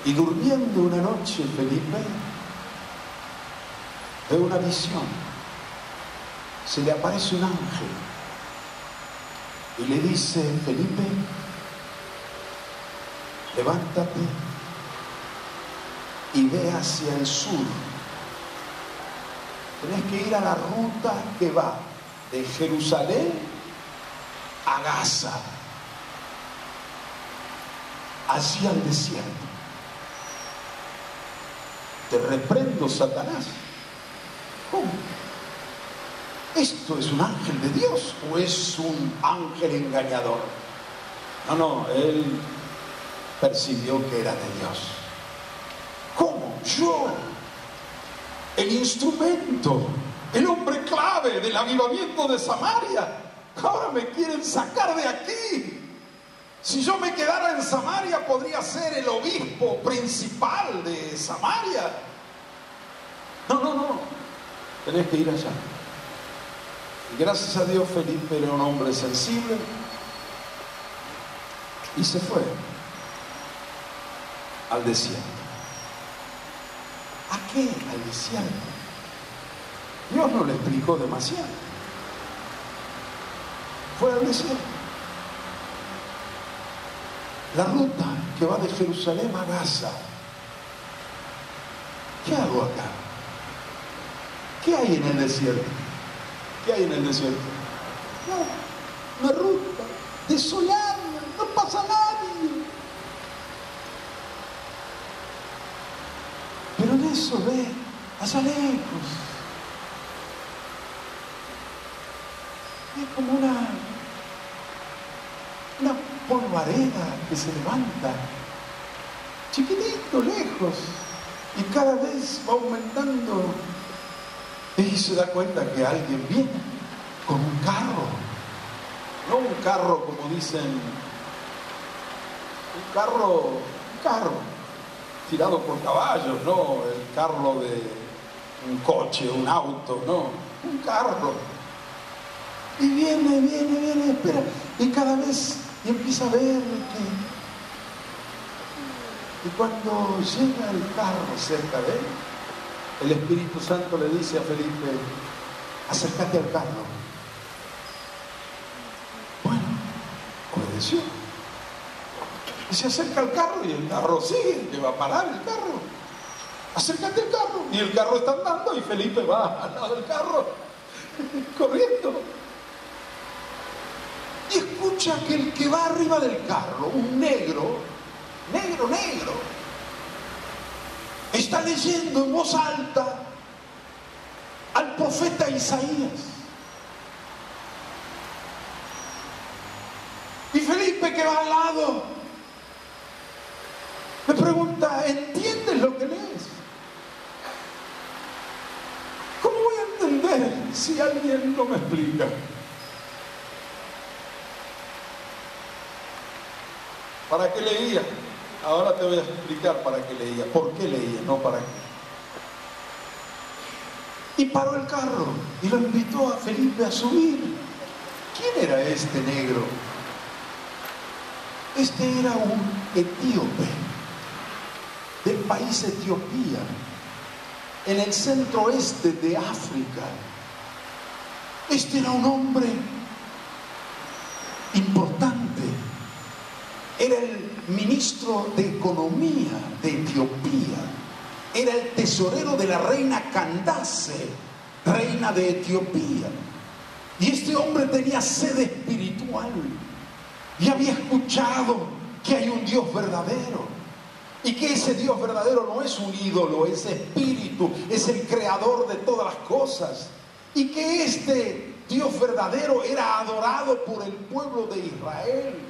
y durmiendo una noche Felipe ve una visión. Se le aparece un ángel y le dice, Felipe, levántate y ve hacia el sur. Tenés que ir a la ruta que va de Jerusalén a Gaza, allí al desierto. Te reprendo, Satanás. ¿Cómo? ¿Esto es un ángel de Dios o es un ángel engañador? No, él percibió que era de Dios. ¿Cómo? Yo, el instrumento, el hombre clave del avivamiento de Samaria, ahora me quieren sacar de aquí. Si yo me quedara en Samaria, podría ser el obispo principal de Samaria. No, tenés que ir allá. Y gracias a Dios, Felipe era un hombre sensible y se fue al desierto. ¿A qué? Al desierto. Dios no le explicó demasiado. Fue al desierto. La ruta que va de Jerusalén a Gaza. ¿Qué hago acá? ¿Qué hay en el desierto? ¿Qué hay en el desierto? No, una ruta desolada, no pasa nadie. Pero en eso ve, allá lejos, es como una polvareda que se levanta, chiquitito, lejos, y cada vez va aumentando. Y se da cuenta que alguien viene con un carro, no un carro como dicen, un carro tirado por caballos, no el carro de un coche, un auto, no, un carro. Y viene, espera, y cada vez empieza a ver y cuando llega el carro cerca de él, el Espíritu Santo le dice a Felipe: acércate al carro. Bueno, obedeció. Y se acerca al carro y el carro sigue, le va a parar el carro. Acércate al carro. Y el carro está andando y Felipe va al lado del carro, corriendo. Y escucha que el que va arriba del carro, un negro, está leyendo en voz alta al profeta Isaías. Y Felipe, que va al lado, me pregunta: ¿entiendes lo que lees? ¿Cómo voy a entender si alguien no me explica? ¿Para qué leía? Ahora te voy a explicar para qué leía, por qué leía, no para qué. Y paró el carro y lo invitó a Felipe a subir. ¿Quién era este negro? Este era un etíope del país Etiopía, en el centro oeste de África. Este era un hombre importante. Era el ministro de Economía de Etiopía. Era el tesorero de la reina Candace, reina de Etiopía. Y este hombre tenía sed espiritual y había escuchado que hay un Dios verdadero, y que ese Dios verdadero no es un ídolo, es espíritu, es el creador de todas las cosas, y que este Dios verdadero era adorado por el pueblo de Israel.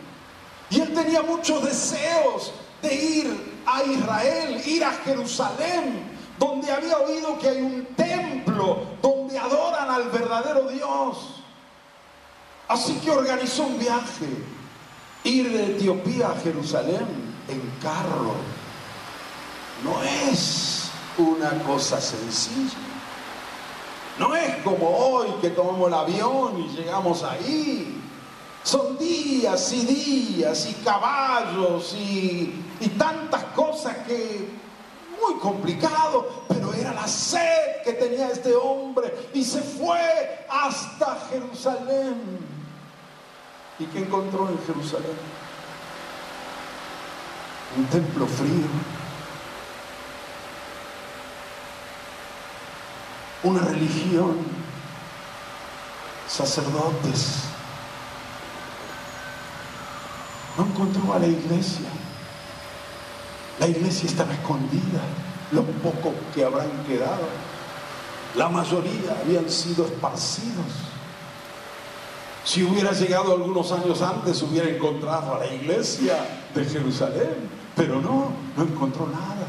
Y él tenía muchos deseos de ir a Israel, ir a Jerusalén, donde había oído que hay un templo donde adoran al verdadero Dios. Así que organizó un viaje, ir de Etiopía a Jerusalén en carro. No es una cosa sencilla. No es como hoy que tomamos el avión y llegamos ahí. Son días y caballos y tantas cosas que muy complicado, pero era la sed que tenía este hombre y se fue hasta Jerusalén. ¿Y qué encontró en Jerusalén? Un templo frío, una religión, sacerdotes. No encontró a la iglesia. La iglesia estaba escondida. Los pocos que habrán quedado, la mayoría habían sido esparcidos. Si hubiera llegado algunos años antes, hubiera encontrado a la iglesia de Jerusalén. Pero no encontró nada.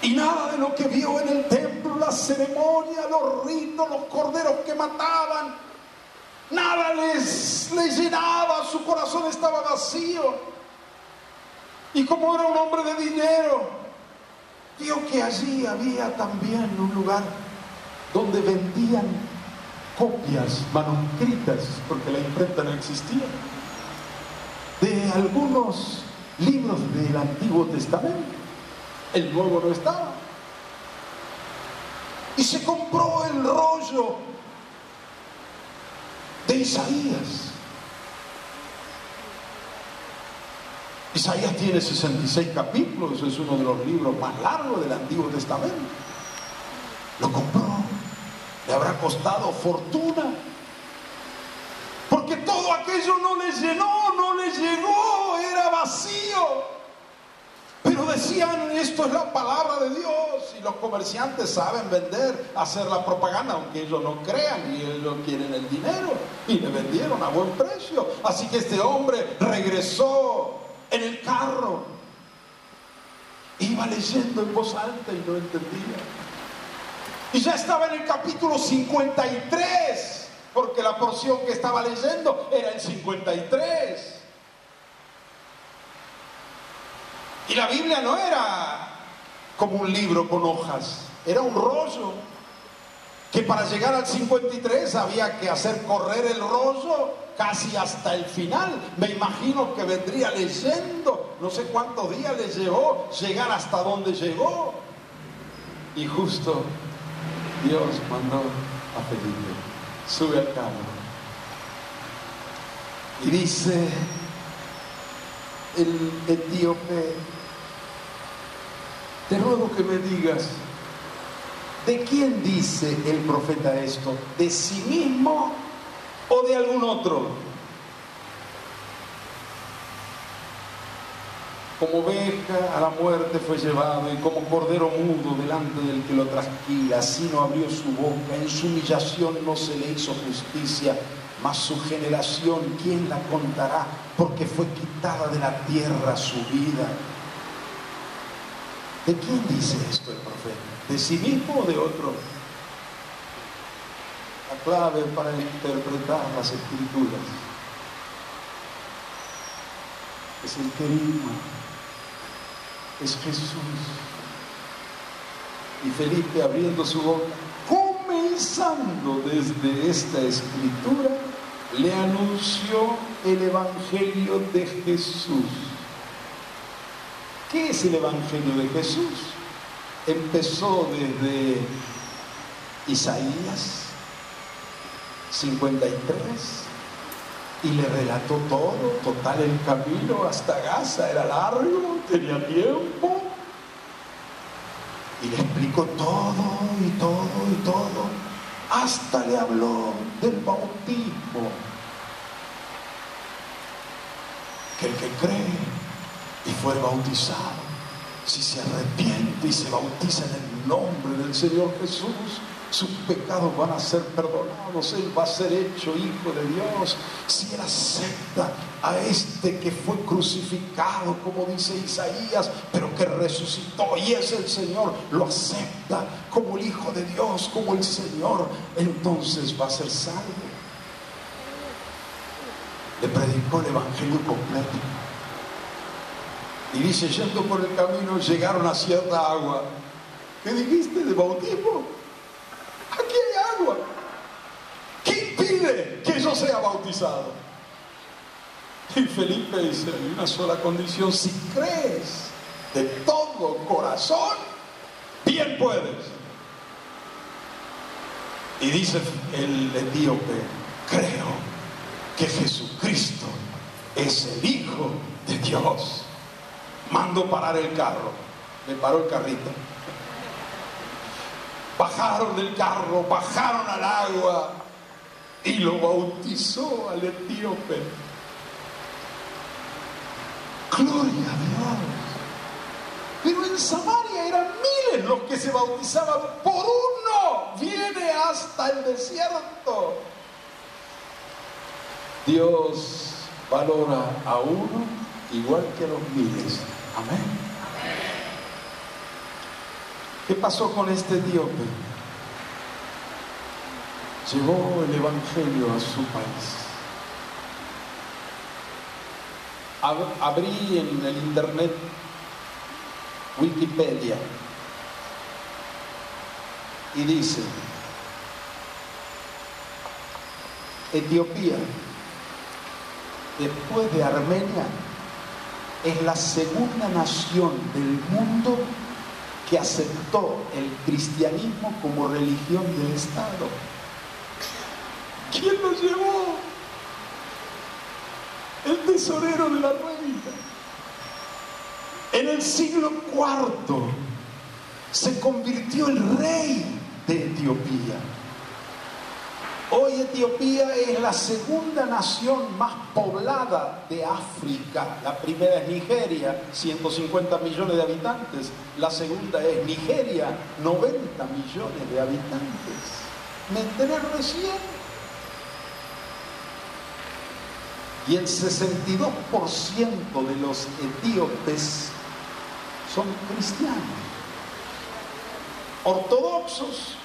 Y nada de lo que vio en el templo, la ceremonia, los ritos, los corderos que mataban, nada les llenaba, su corazón estaba vacío. Y como era un hombre de dinero, vio que allí había también un lugar donde vendían copias manuscritas, porque la imprenta no existía, de algunos libros del Antiguo Testamento. El Nuevo no estaba. Y se compró el rollo de Isaías. Isaías tiene 66 capítulos, es uno de los libros más largos del Antiguo Testamento. Lo compró. Le habrá costado fortuna, porque todo aquello no le llenó, no le llegó, era vacío. Pero decían, esto es la palabra de Dios, y los comerciantes saben vender, hacer la propaganda, aunque ellos no crean y ellos quieren el dinero, y le vendieron a buen precio. Así que este hombre regresó en el carro, iba leyendo en voz alta y no entendía. Y ya estaba en el capítulo 53, porque la porción que estaba leyendo era el 53. Y la Biblia no era como un libro con hojas, era un rollo, que para llegar al 53 había que hacer correr el rollo casi hasta el final. Me imagino que vendría leyendo, no sé cuántos días le llevó llegar hasta donde llegó. Y justo Dios mandó a Felipe, sube al carro. Y dice el etíope, te ruego que me digas, ¿de quién dice el profeta esto? ¿De sí mismo o de algún otro? Como oveja a la muerte fue llevado, y como cordero mudo delante del que lo trasquila, así no abrió su boca, en su humillación no se le hizo justicia. Mas su generación, ¿quién la contará? Porque fue quitada de la tierra su vida. ¿De quién dice esto el profeta? ¿De sí mismo o de otro? La clave para interpretar las escrituras es el querigma, es Jesús. Y Felipe, abriendo su boca, comenzando desde esta escritura, le anunció el Evangelio de Jesús. ¿Qué es el Evangelio de Jesús? Empezó desde Isaías 53 y le relató todo. Total, el camino hasta Gaza era largo, tenía tiempo, y le explicó todo y todo y todo, hasta le habló del bautismo, que el que cree y fue bautizado, si se arrepiente y se bautiza en el nombre del Señor Jesús, sus pecados van a ser perdonados, él va a ser hecho hijo de Dios. Si él acepta a este que fue crucificado, como dice Isaías, pero que resucitó y es el Señor, lo acepta como el Hijo de Dios, como el Señor, entonces va a ser salvo. Le predicó el Evangelio completo. Y dice, yendo por el camino, llegaron a cierta agua. ¿Qué dijiste de bautismo? Aquí hay agua. ¿Qué impide que yo sea bautizado? Y Felipe dice, hay una sola condición: si crees de todo corazón, bien puedes. Y dice el etíope, creo que Jesucristo es el Hijo de Dios. Mando parar el carro. Me paró el carrito. Bajaron del carro, bajaron al agua y lo bautizó al etíope. Gloria a Dios. Pero en Samaria eran miles los que se bautizaban. Por uno viene hasta el desierto. Dios valora a uno igual que a los miles Amén. ¿Qué pasó con este etíope? Llevó el evangelio a su país. Abrí en el internet Wikipedia y dice: Etiopía, después de Armenia, es la segunda nación del mundo que aceptó el cristianismo como religión del Estado. ¿Quién lo llevó? El tesorero de la reina. En el siglo IV se convirtió el rey de Etiopía. Hoy Etiopía es la segunda nación más poblada de África. La primera es Nigeria, 150 millones de habitantes. La segunda es Nigeria, 90 millones de habitantes. Me enteré recién. Y el 62% de los etíopes son cristianos, ortodoxos.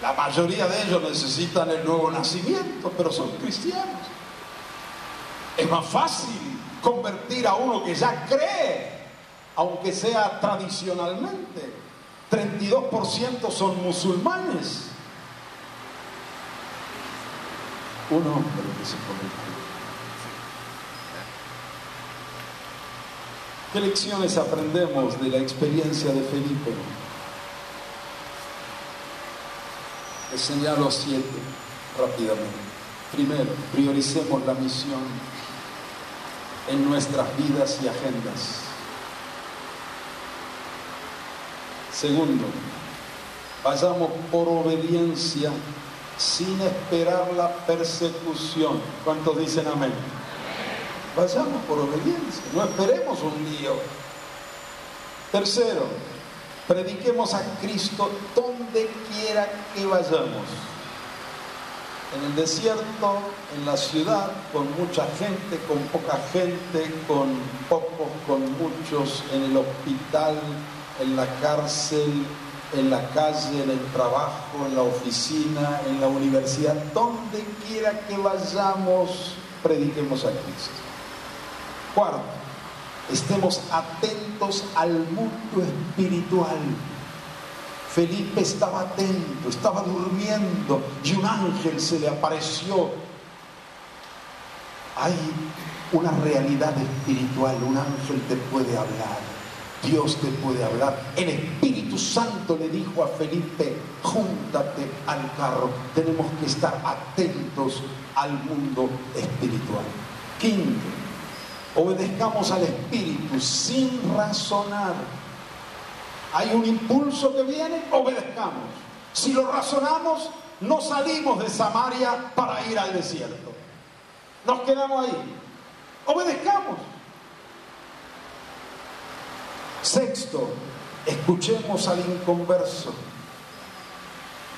La mayoría de ellos necesitan el nuevo nacimiento, pero son cristianos. Es más fácil convertir a uno que ya cree, aunque sea tradicionalmente. 32% son musulmanes. Un hombre que se convirtió. ¿Qué lecciones aprendemos de la experiencia de Felipe? Les señalo 7 rápidamente. Primero, prioricemos la misión en nuestras vidas y agendas. Segundo, vayamos por obediencia sin esperar la persecución. ¿Cuántos dicen amén? Vayamos por obediencia, no esperemos un lío. Tercero, prediquemos a Cristo donde quiera que vayamos. En el desierto, en la ciudad, con mucha gente, con poca gente, con pocos, con muchos, en el hospital, en la cárcel, en la calle, en el trabajo, en la oficina, en la universidad, donde quiera que vayamos, prediquemos a Cristo. Cuarto, estemos atentos al mundo espiritual. Felipe estaba atento, estaba durmiendo y un ángel se le apareció. Hay una realidad espiritual, un ángel te puede hablar, Dios te puede hablar. El Espíritu Santo le dijo a Felipe: júntate al carro. Tenemos que estar atentos al mundo espiritual. Quinto, obedezcamos al Espíritu sin razonar. Hay un impulso que viene, obedezcamos. Si lo razonamos, no salimos de Samaria para ir al desierto. Nos quedamos ahí. Obedezcamos. Sexto, escuchemos al inconverso.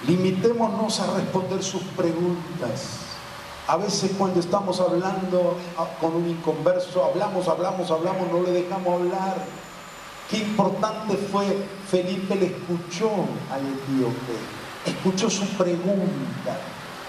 Limitémonos a responder sus preguntas. A veces cuando estamos hablando con un inconverso, hablamos, no le dejamos hablar. Qué importante fue, Felipe le escuchó al etíope, escuchó su pregunta.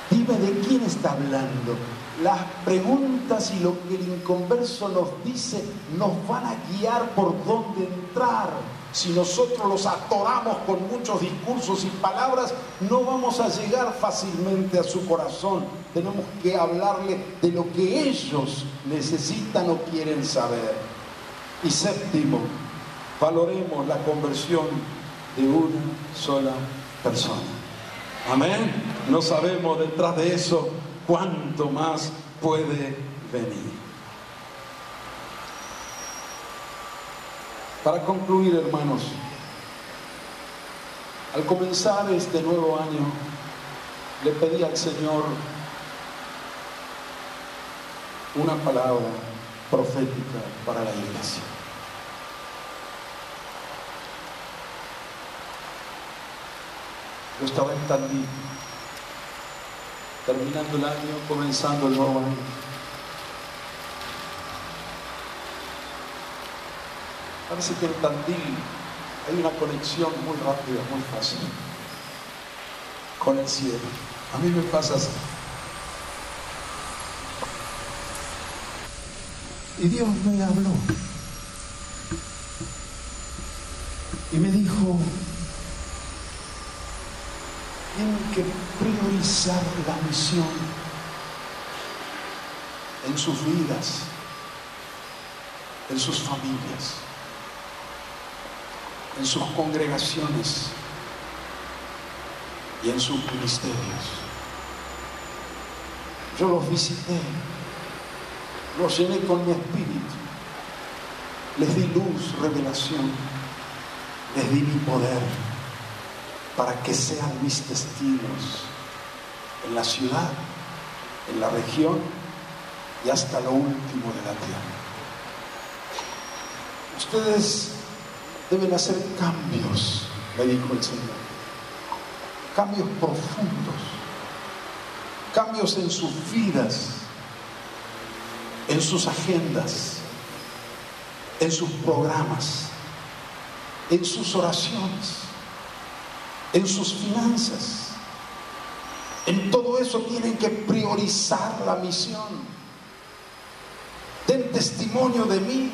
Dime, ¿de quién está hablando? Las preguntas y lo que el inconverso nos dice nos van a guiar por dónde entrar. Si nosotros los atoramos con muchos discursos y palabras, no vamos a llegar fácilmente a su corazón. Tenemos que hablarle de lo que ellos necesitan o quieren saber. Y séptimo, valoremos la conversión de una sola persona. Amén. No sabemos detrás de eso cuánto más puede venir. Para concluir, hermanos, al comenzar este nuevo año, le pedí al Señor una palabra profética para la iglesia. Yo estaba en Tandil, terminando el año, comenzando el nuevo año. Parece que en Tandil hay una conexión muy rápida, muy fácil con el cielo. A mí me pasa así. Y Dios me habló y me dijo: tienen que priorizar la misión en sus vidas, en sus familias, en sus congregaciones y en sus ministerios. Yo los visité, los llené con mi espíritu, les di luz, revelación, les di mi poder para que sean mis testigos en la ciudad, en la región y hasta lo último de la tierra. Ustedes deben hacer cambios, me dijo el Señor, cambios profundos, cambios en sus vidas, en sus agendas, en sus programas, en sus oraciones, en sus finanzas. En todo eso tienen que priorizar la misión. Den testimonio de mí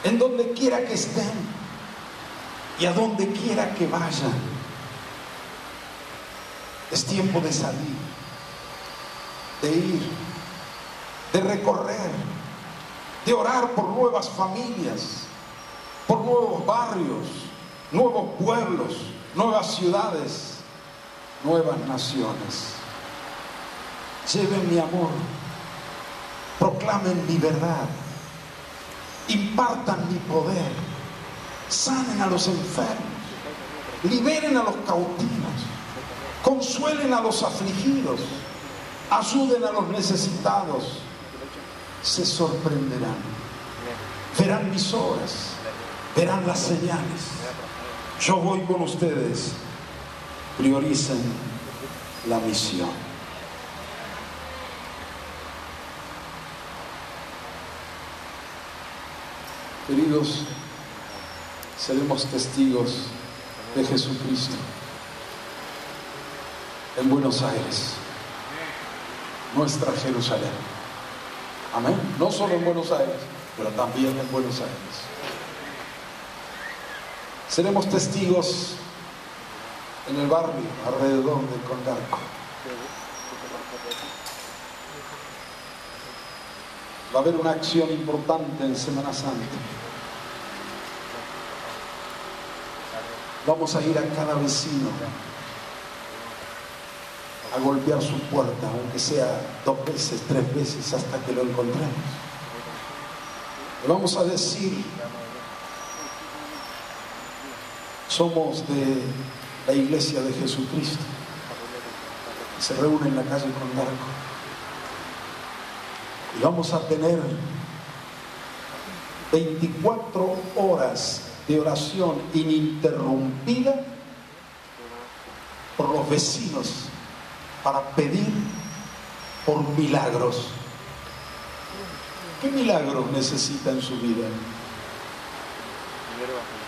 en donde quiera que estén y a donde quiera que vayan. Es tiempo de salir, de ir, de recorrer, de orar por nuevas familias, por nuevos barrios, nuevos pueblos, nuevas ciudades, nuevas naciones. Lleven mi amor, proclamen mi verdad, impartan mi poder, sanen a los enfermos, liberen a los cautivos, consuelen a los afligidos, ayuden a los necesitados. Se sorprenderán, verán mis obras, verán las señales. Yo voy con ustedes. Prioricen la misión. Queridos, seremos testigos de Jesucristo en Buenos Aires, nuestra Jerusalén. Amén. No solo en Buenos Aires, pero también en Buenos Aires. Seremos testigos en el barrio alrededor de Condarco. Va a haber una acción importante en Semana Santa. Vamos a ir a cada vecino a golpear su puerta, aunque sea 2 veces, 3 veces, hasta que lo encontremos. Le vamos a decir: somos de la Iglesia de Jesucristo. Se reúne en la calle Condarco. Y vamos a tener 24 horas de oración ininterrumpida por los vecinos para pedir por milagros. ¿Qué milagros necesita en su vida?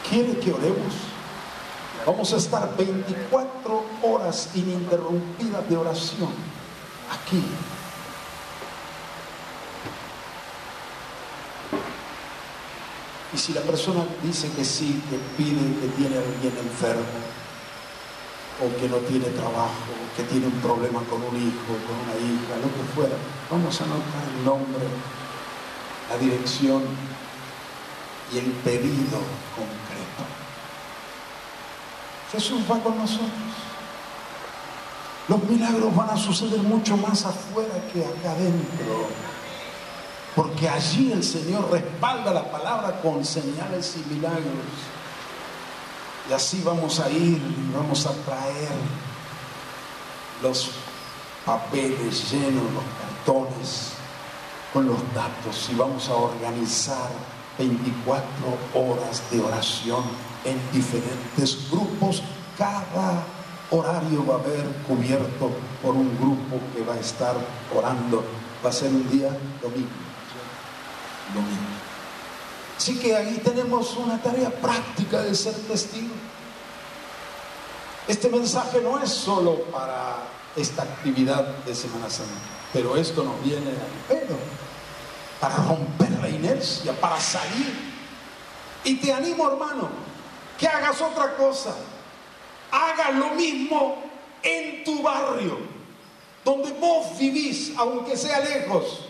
¿Quiere que oremos? Vamos a estar 24 horas ininterrumpidas de oración aquí. Y si la persona dice que sí, que pide, que tiene a alguien enfermo, o que no tiene trabajo, o que tiene un problema con un hijo, con una hija, lo que fuera, vamos a anotar el nombre, la dirección y el pedido concreto. Jesús va con nosotros. Los milagros van a suceder mucho más afuera que acá adentro, porque allí el Señor respalda la palabra con señales y milagros. Y así vamos a ir y vamos a traer los papeles llenos, los cartones con los datos, y vamos a organizar 24 horas de oración en diferentes grupos. Cada horario va a haber cubierto por un grupo que va a estar orando. Va a ser un día domingo. Así que ahí tenemos una tarea práctica de ser testigo. Este mensaje no es solo para esta actividad de Semana Santa, pero esto nos viene al pelo para romper la inercia, para salir. Y te animo, hermano, que hagas otra cosa. Hagas lo mismo en tu barrio, donde vos vivís, aunque sea lejos.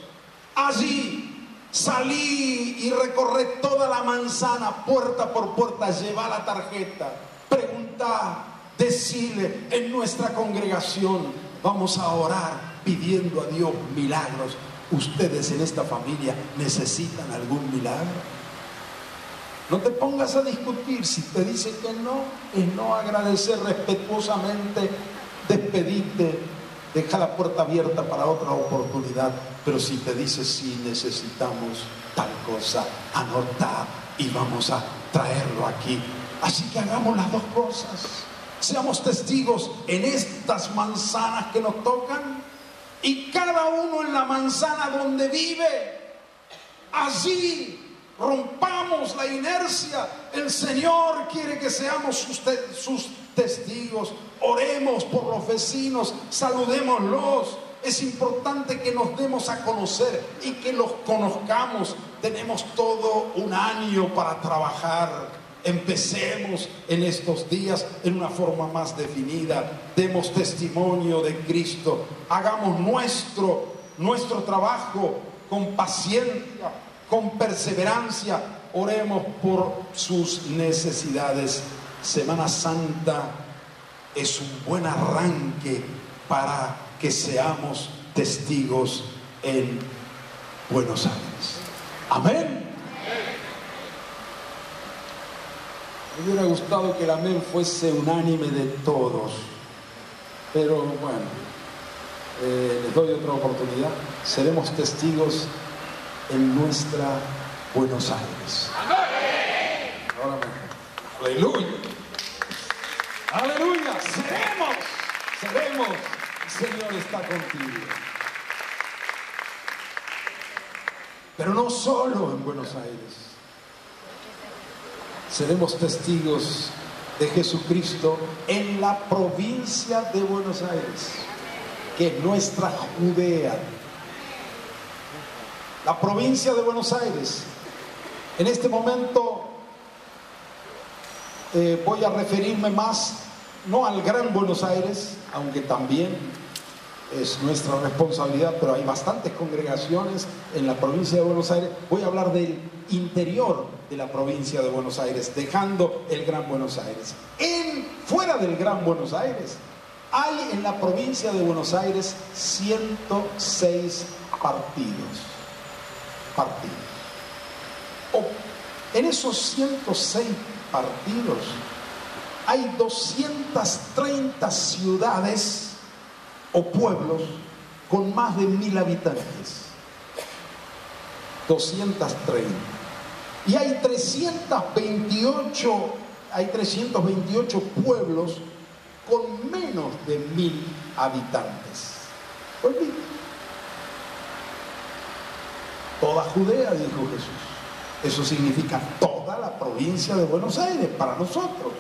Allí salí y recorre toda la manzana, puerta por puerta, lleva la tarjeta, pregunta, decile: en nuestra congregación vamos a orar pidiendo a Dios milagros. ¿Ustedes en esta familia necesitan algún milagro? No te pongas a discutir. Si te dice que no, es no agradecer respetuosamente, despedirte, deja la puerta abierta para otra oportunidad. Pero si te dice sí, necesitamos tal cosa, anota y vamos a traerlo aquí. Así que hagamos las dos cosas. Seamos testigos en estas manzanas que nos tocan, y cada uno en la manzana donde vive. Allí rompamos la inercia. El Señor quiere que seamos sus testigos. Oremos por los vecinos, saludémoslos. Es importante que nos demos a conocer y que los conozcamos. Tenemos todo un año para trabajar. Empecemos en estos días en una forma más definida. Demos testimonio de Cristo. Hagamos nuestro trabajo con paciencia, con perseverancia. Oremos por sus necesidades. Semana Santa es un buen arranque para que seamos testigos en Buenos Aires. Amén. Me hubiera gustado que el amén fuese unánime de todos, pero bueno, les doy otra oportunidad. Seremos testigos en nuestra Buenos Aires. ¡Amén! Ahora mejor. ¡Aleluya! ¡Aleluya! ¡Seremos! El Señor está contigo. Pero no solo en Buenos Aires. Seremos testigos de Jesucristo en la provincia de Buenos Aires, que es nuestra Judea. La provincia de Buenos Aires. En este momento voy a referirme más, no al Gran Buenos Aires, aunque también es nuestra responsabilidad, pero hay bastantes congregaciones en la provincia de Buenos Aires. Voy a hablar del interior de la provincia de Buenos Aires, dejando el Gran Buenos Aires. Fuera del Gran Buenos Aires, hay en la provincia de Buenos Aires 106 partidos. En esos 106 partidos hay 230 ciudades o pueblos con más de 1000 habitantes. 230. Y hay 328 pueblos con menos de 1000 habitantes. Olvídate. Toda Judea, dijo Jesús. Eso significa toda la provincia de Buenos Aires para nosotros.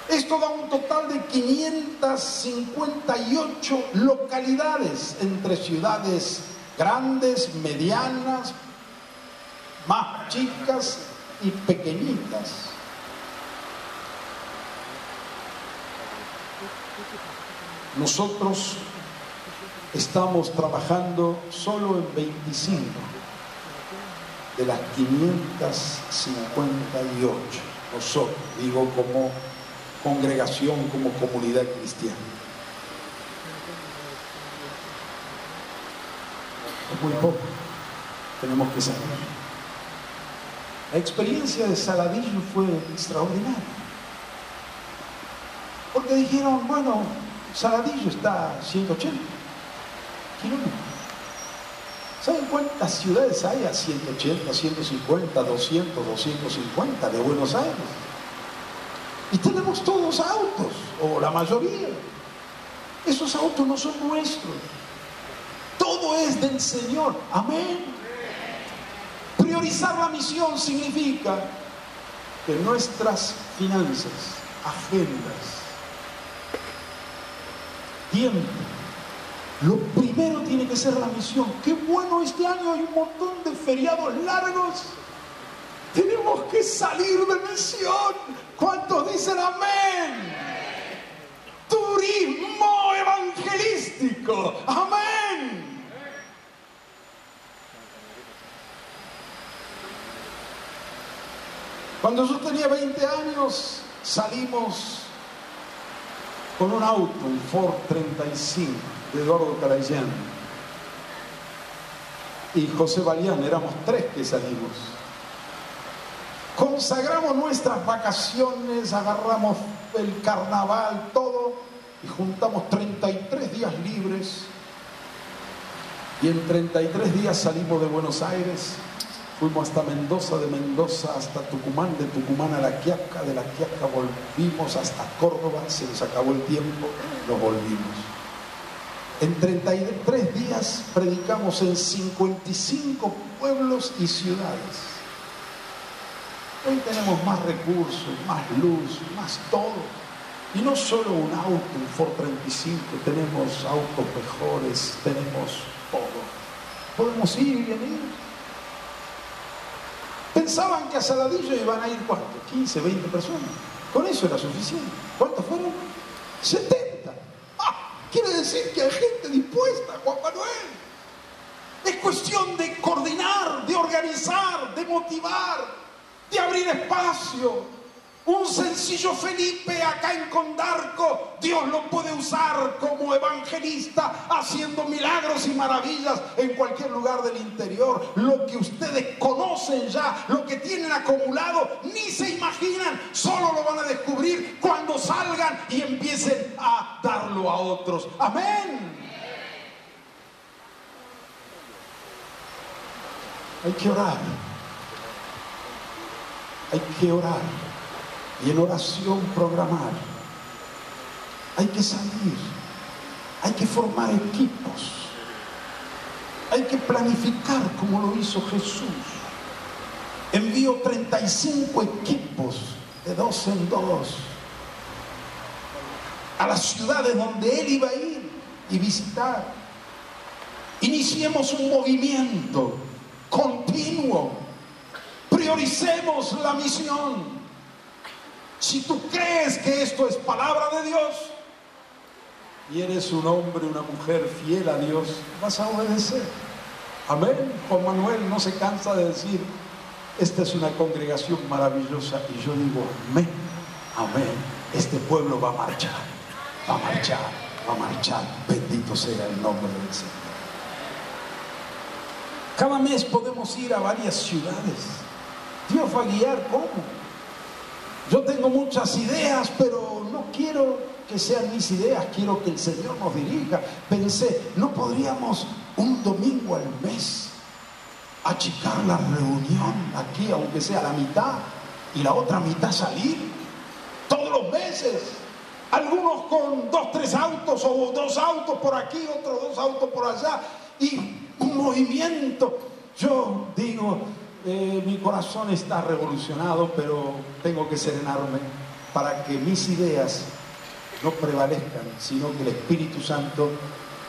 Esto da un total de 558 localidades entre ciudades grandes, medianas, más chicas y pequeñitas. Nosotros estamos trabajando solo en 25 de las 558. Nosotros, digo, como congregación, como comunidad cristiana. Es muy poco. Tenemos que saber. La experiencia de Saladillo fue extraordinaria. Porque dijeron, bueno, Saladillo está a 180 kilómetros. ¿Saben cuántas ciudades hay a 180, 150, 200, 250 de Buenos Aires? Y tenemos todos autos, o la mayoría. Esos autos no son nuestros. Todo es del Señor. Amén. Priorizar la misión significa que nuestras finanzas, agendas, tiempo, lo primero tiene que ser la misión. Qué bueno, este año hay un montón de feriados largos. Tenemos que salir de misión. ¿Cuántos dicen amén? Turismo evangelístico. Amén. Cuando yo tenía 20 años, salimos con un auto, un Ford 35 de Eduardo Carayán y José Balián. Éramos 3 que salimos. Consagramos nuestras vacaciones, agarramos el carnaval, todo, y juntamos 33 días libres. Y en 33 días salimos de Buenos Aires, fuimos hasta Mendoza, de Mendoza hasta Tucumán, de Tucumán a La Quiaca, de La Quiaca volvimos hasta Córdoba, se nos acabó el tiempo, nos volvimos. En 33 días predicamos en 55 pueblos y ciudades. Hoy tenemos más recursos, más luz, más todo. Y no solo un auto, un Ford 35, tenemos autos mejores, tenemos todo. Podemos ir y venir. Pensaban que a Saladillo iban a ir, ¿cuánto? 15, 20 personas. Con eso era suficiente. ¿Cuántos fueron? 70. Quiere decir que hay gente dispuesta, Juan Manuel. Es cuestión de coordinar, de organizar, de motivar, de abrir espacio. Un sencillo Felipe acá en Condarco, Dios lo puede usar como evangelista, haciendo milagros y maravillas en cualquier lugar del interior. Lo que ustedes conocen ya, lo que tienen acumulado, ni se imaginan, solo lo van a descubrir cuando salgan y empiecen a darlo a otros. Amén. Hay que orar. Hay que orar. Y en oración programar. Hay que salir. Hay que formar equipos. Hay que planificar como lo hizo Jesús. Envió 35 equipos de 2 en 2 a las ciudades donde él iba a ir y visitar. Iniciemos un movimiento continuo. Prioricemos la misión. Si tú crees que esto es palabra de Dios y eres un hombre, una mujer fiel a Dios, vas a obedecer. Amén. Juan Manuel no se cansa de decir, esta es una congregación maravillosa, y yo digo, amén, amén. Este pueblo va a marchar, va a marchar, va a marchar. Bendito sea el nombre del Señor. Cada mes podemos ir a varias ciudades. Dios va a guiar cómo. Yo tengo muchas ideas, pero no quiero que sean mis ideas, quiero que el Señor nos dirija. Pensé, ¿no podríamos un domingo al mes achicar la reunión aquí, aunque sea la mitad, y la otra mitad salir? Todos los meses. Algunos con 2, 3 autos, o 2 autos por aquí, otros 2 autos por allá, y un movimiento. Yo digo, mi corazón está revolucionado, pero tengo que serenarme para que mis ideas no prevalezcan, sino que el Espíritu Santo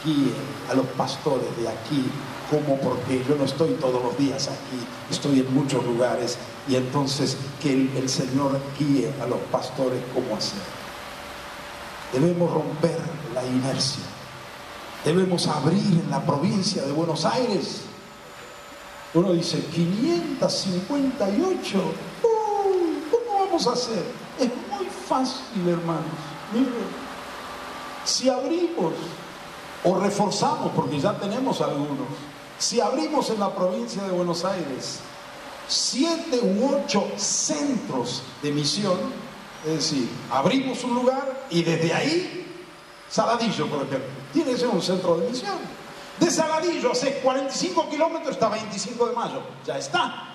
guíe a los pastores de aquí, como, porque yo no estoy todos los días aquí, estoy en muchos lugares, y entonces que el Señor guíe a los pastores cómo hacer. Debemos romper la inercia, debemos abrir en la provincia de Buenos Aires. Uno dice, 558, ¿cómo vamos a hacer? Es muy fácil, hermanos. Miren, si abrimos o reforzamos, porque ya tenemos algunos, si abrimos en la provincia de Buenos Aires 7 u 8 centros de misión, es decir, abrimos un lugar y desde ahí, Saladillo, por ejemplo, tiene que ser un centro de misión. De Saladillo, hace 45 kilómetros, está 25 de mayo, ya está.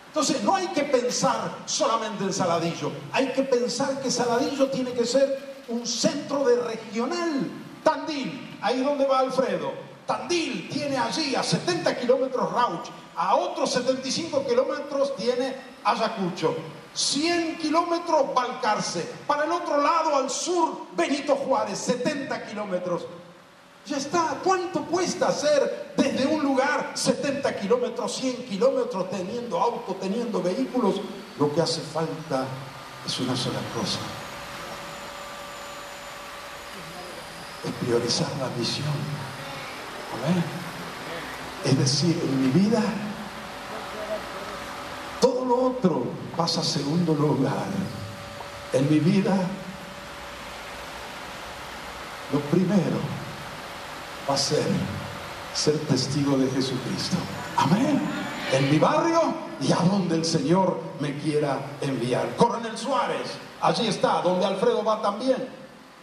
Entonces no hay que pensar solamente en Saladillo, hay que pensar que Saladillo tiene que ser un centro de regional. Tandil, ahí donde va Alfredo, Tandil tiene allí a 70 kilómetros Rauch, A otros 75 kilómetros tiene Ayacucho. 100 kilómetros Balcarce. Para el otro lado, al sur, Benito Juárez, 70 kilómetros. Ya está. ¿Cuánto cuesta hacer desde un lugar 70 kilómetros, 100 kilómetros, teniendo auto, teniendo vehículos? Lo que hace falta es una sola cosa. Es priorizar la misión. Amén. Es decir, en mi vida, todo lo otro pasa a segundo lugar. En mi vida, lo primero va a ser testigo de Jesucristo. Amén. En mi barrio y a donde el Señor me quiera enviar. Coronel Suárez, allí está, donde Alfredo va también.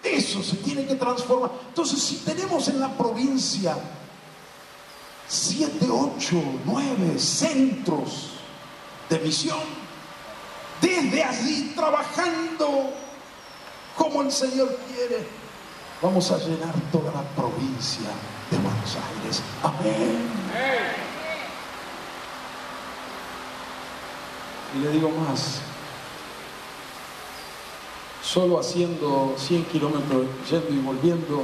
Eso se tiene que transformar. Entonces, si tenemos en la provincia 7, 8, 9 centros de misión, desde allí trabajando como el Señor quiere, vamos a llenar toda la provincia de Buenos Aires. Amén. Y le digo más, solo haciendo 100 kilómetros yendo y volviendo,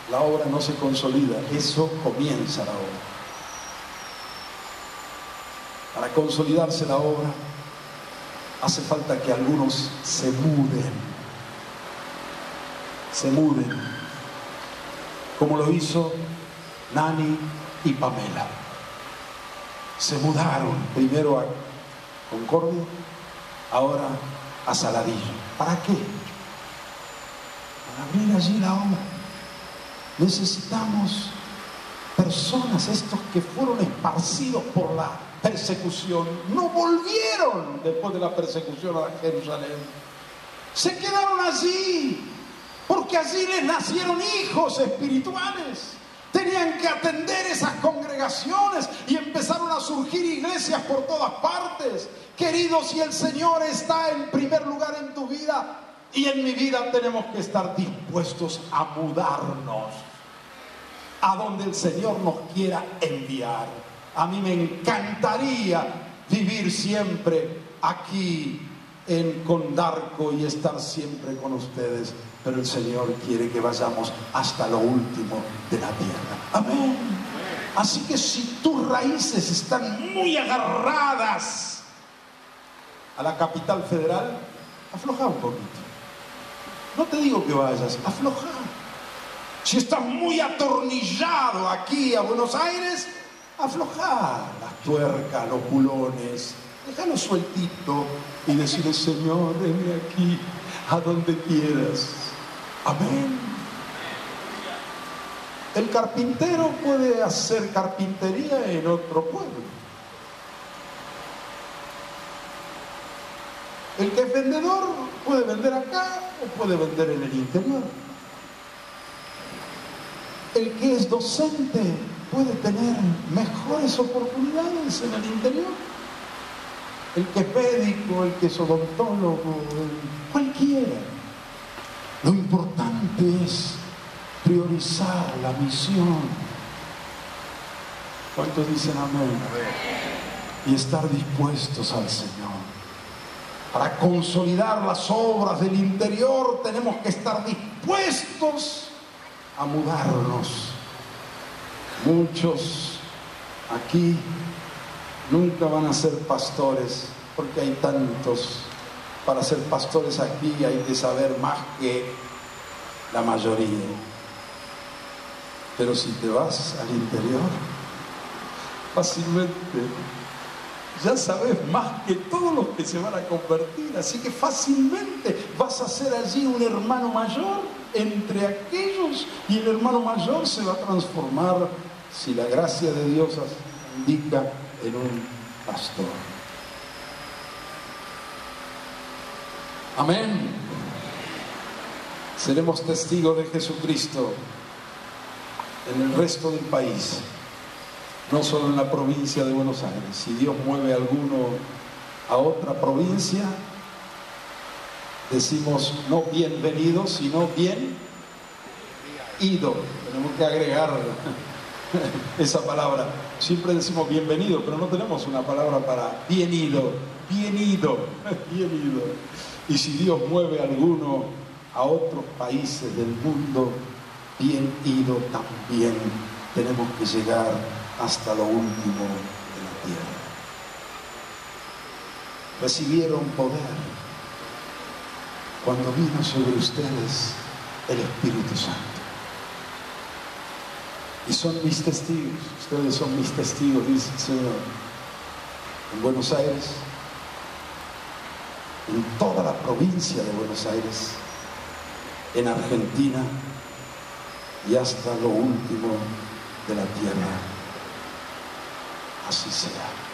la obra no se consolida. Eso comienza la obra. Para consolidarse la obra, hace falta que algunos se muden. Se muden. Como lo hizo Nani y Pamela. Se mudaron primero a Concordia, ahora a Saladillo. ¿Para qué? Para abrir allí la obra. Necesitamos personas, estos que fueron esparcidos por la persecución, no volvieron después de la persecución a Jerusalén. Se quedaron allí, porque allí les nacieron hijos espirituales. Tenían que atender esas congregaciones y empezaron a surgir iglesias por todas partes. Queridos, si el Señor está en primer lugar en tu vida y en mi vida, tenemos que estar dispuestos a mudarnos a donde el Señor nos quiera enviar. A mí me encantaría vivir siempre aquí en Condarco y estar siempre con ustedes, pero el Señor quiere que vayamos hasta lo último de la tierra. Amén. Así que si tus raíces están muy agarradas a la capital federal, afloja un poquito. No te digo que vayas, afloja. Si estás muy atornillado aquí a Buenos Aires, afloja las tuercas, los bulones, déjalo sueltito y decirle: Señor, venme aquí a donde quieras. Amén. El carpintero puede hacer carpintería en otro pueblo. El que es vendedor puede vender acá o puede vender en el interior. El que es docente puede tener mejores oportunidades en el interior. El que es médico, el que es odontólogo, cualquiera. Lo importante es priorizar la misión. ¿Cuántos dicen amén? Y estar dispuestos al Señor. Para consolidar las obras del interior tenemos que estar dispuestos a mudarnos. Muchos aquí nunca van a ser pastores porque hay tantos. Para ser pastores aquí hay que saber más que la mayoría. Pero si te vas al interior, fácilmente ya sabes más que todos los que se van a convertir. Así que fácilmente vas a ser allí un hermano mayor entre aquellos, y el hermano mayor se va a transformar, si la gracia de Dios indica, en un pastor. Amén. Seremos testigos de Jesucristo en el resto del país, no solo en la provincia de Buenos Aires. Si Dios mueve a alguno a otra provincia, decimos no bienvenido, sino bien ido. Tenemos que agregar esa palabra. Siempre decimos bienvenido, pero no tenemos una palabra para bien ido, bien ido, bien ido. Y si Dios mueve a alguno a otros países del mundo, bien ido también. Tenemos que llegar hasta lo último de la tierra. Recibieron poder cuando vino sobre ustedes el Espíritu Santo. Y son mis testigos, ustedes son mis testigos, dice el Señor, en Buenos Aires, en toda la provincia de Buenos Aires, en Argentina y hasta lo último de la tierra. Así sea.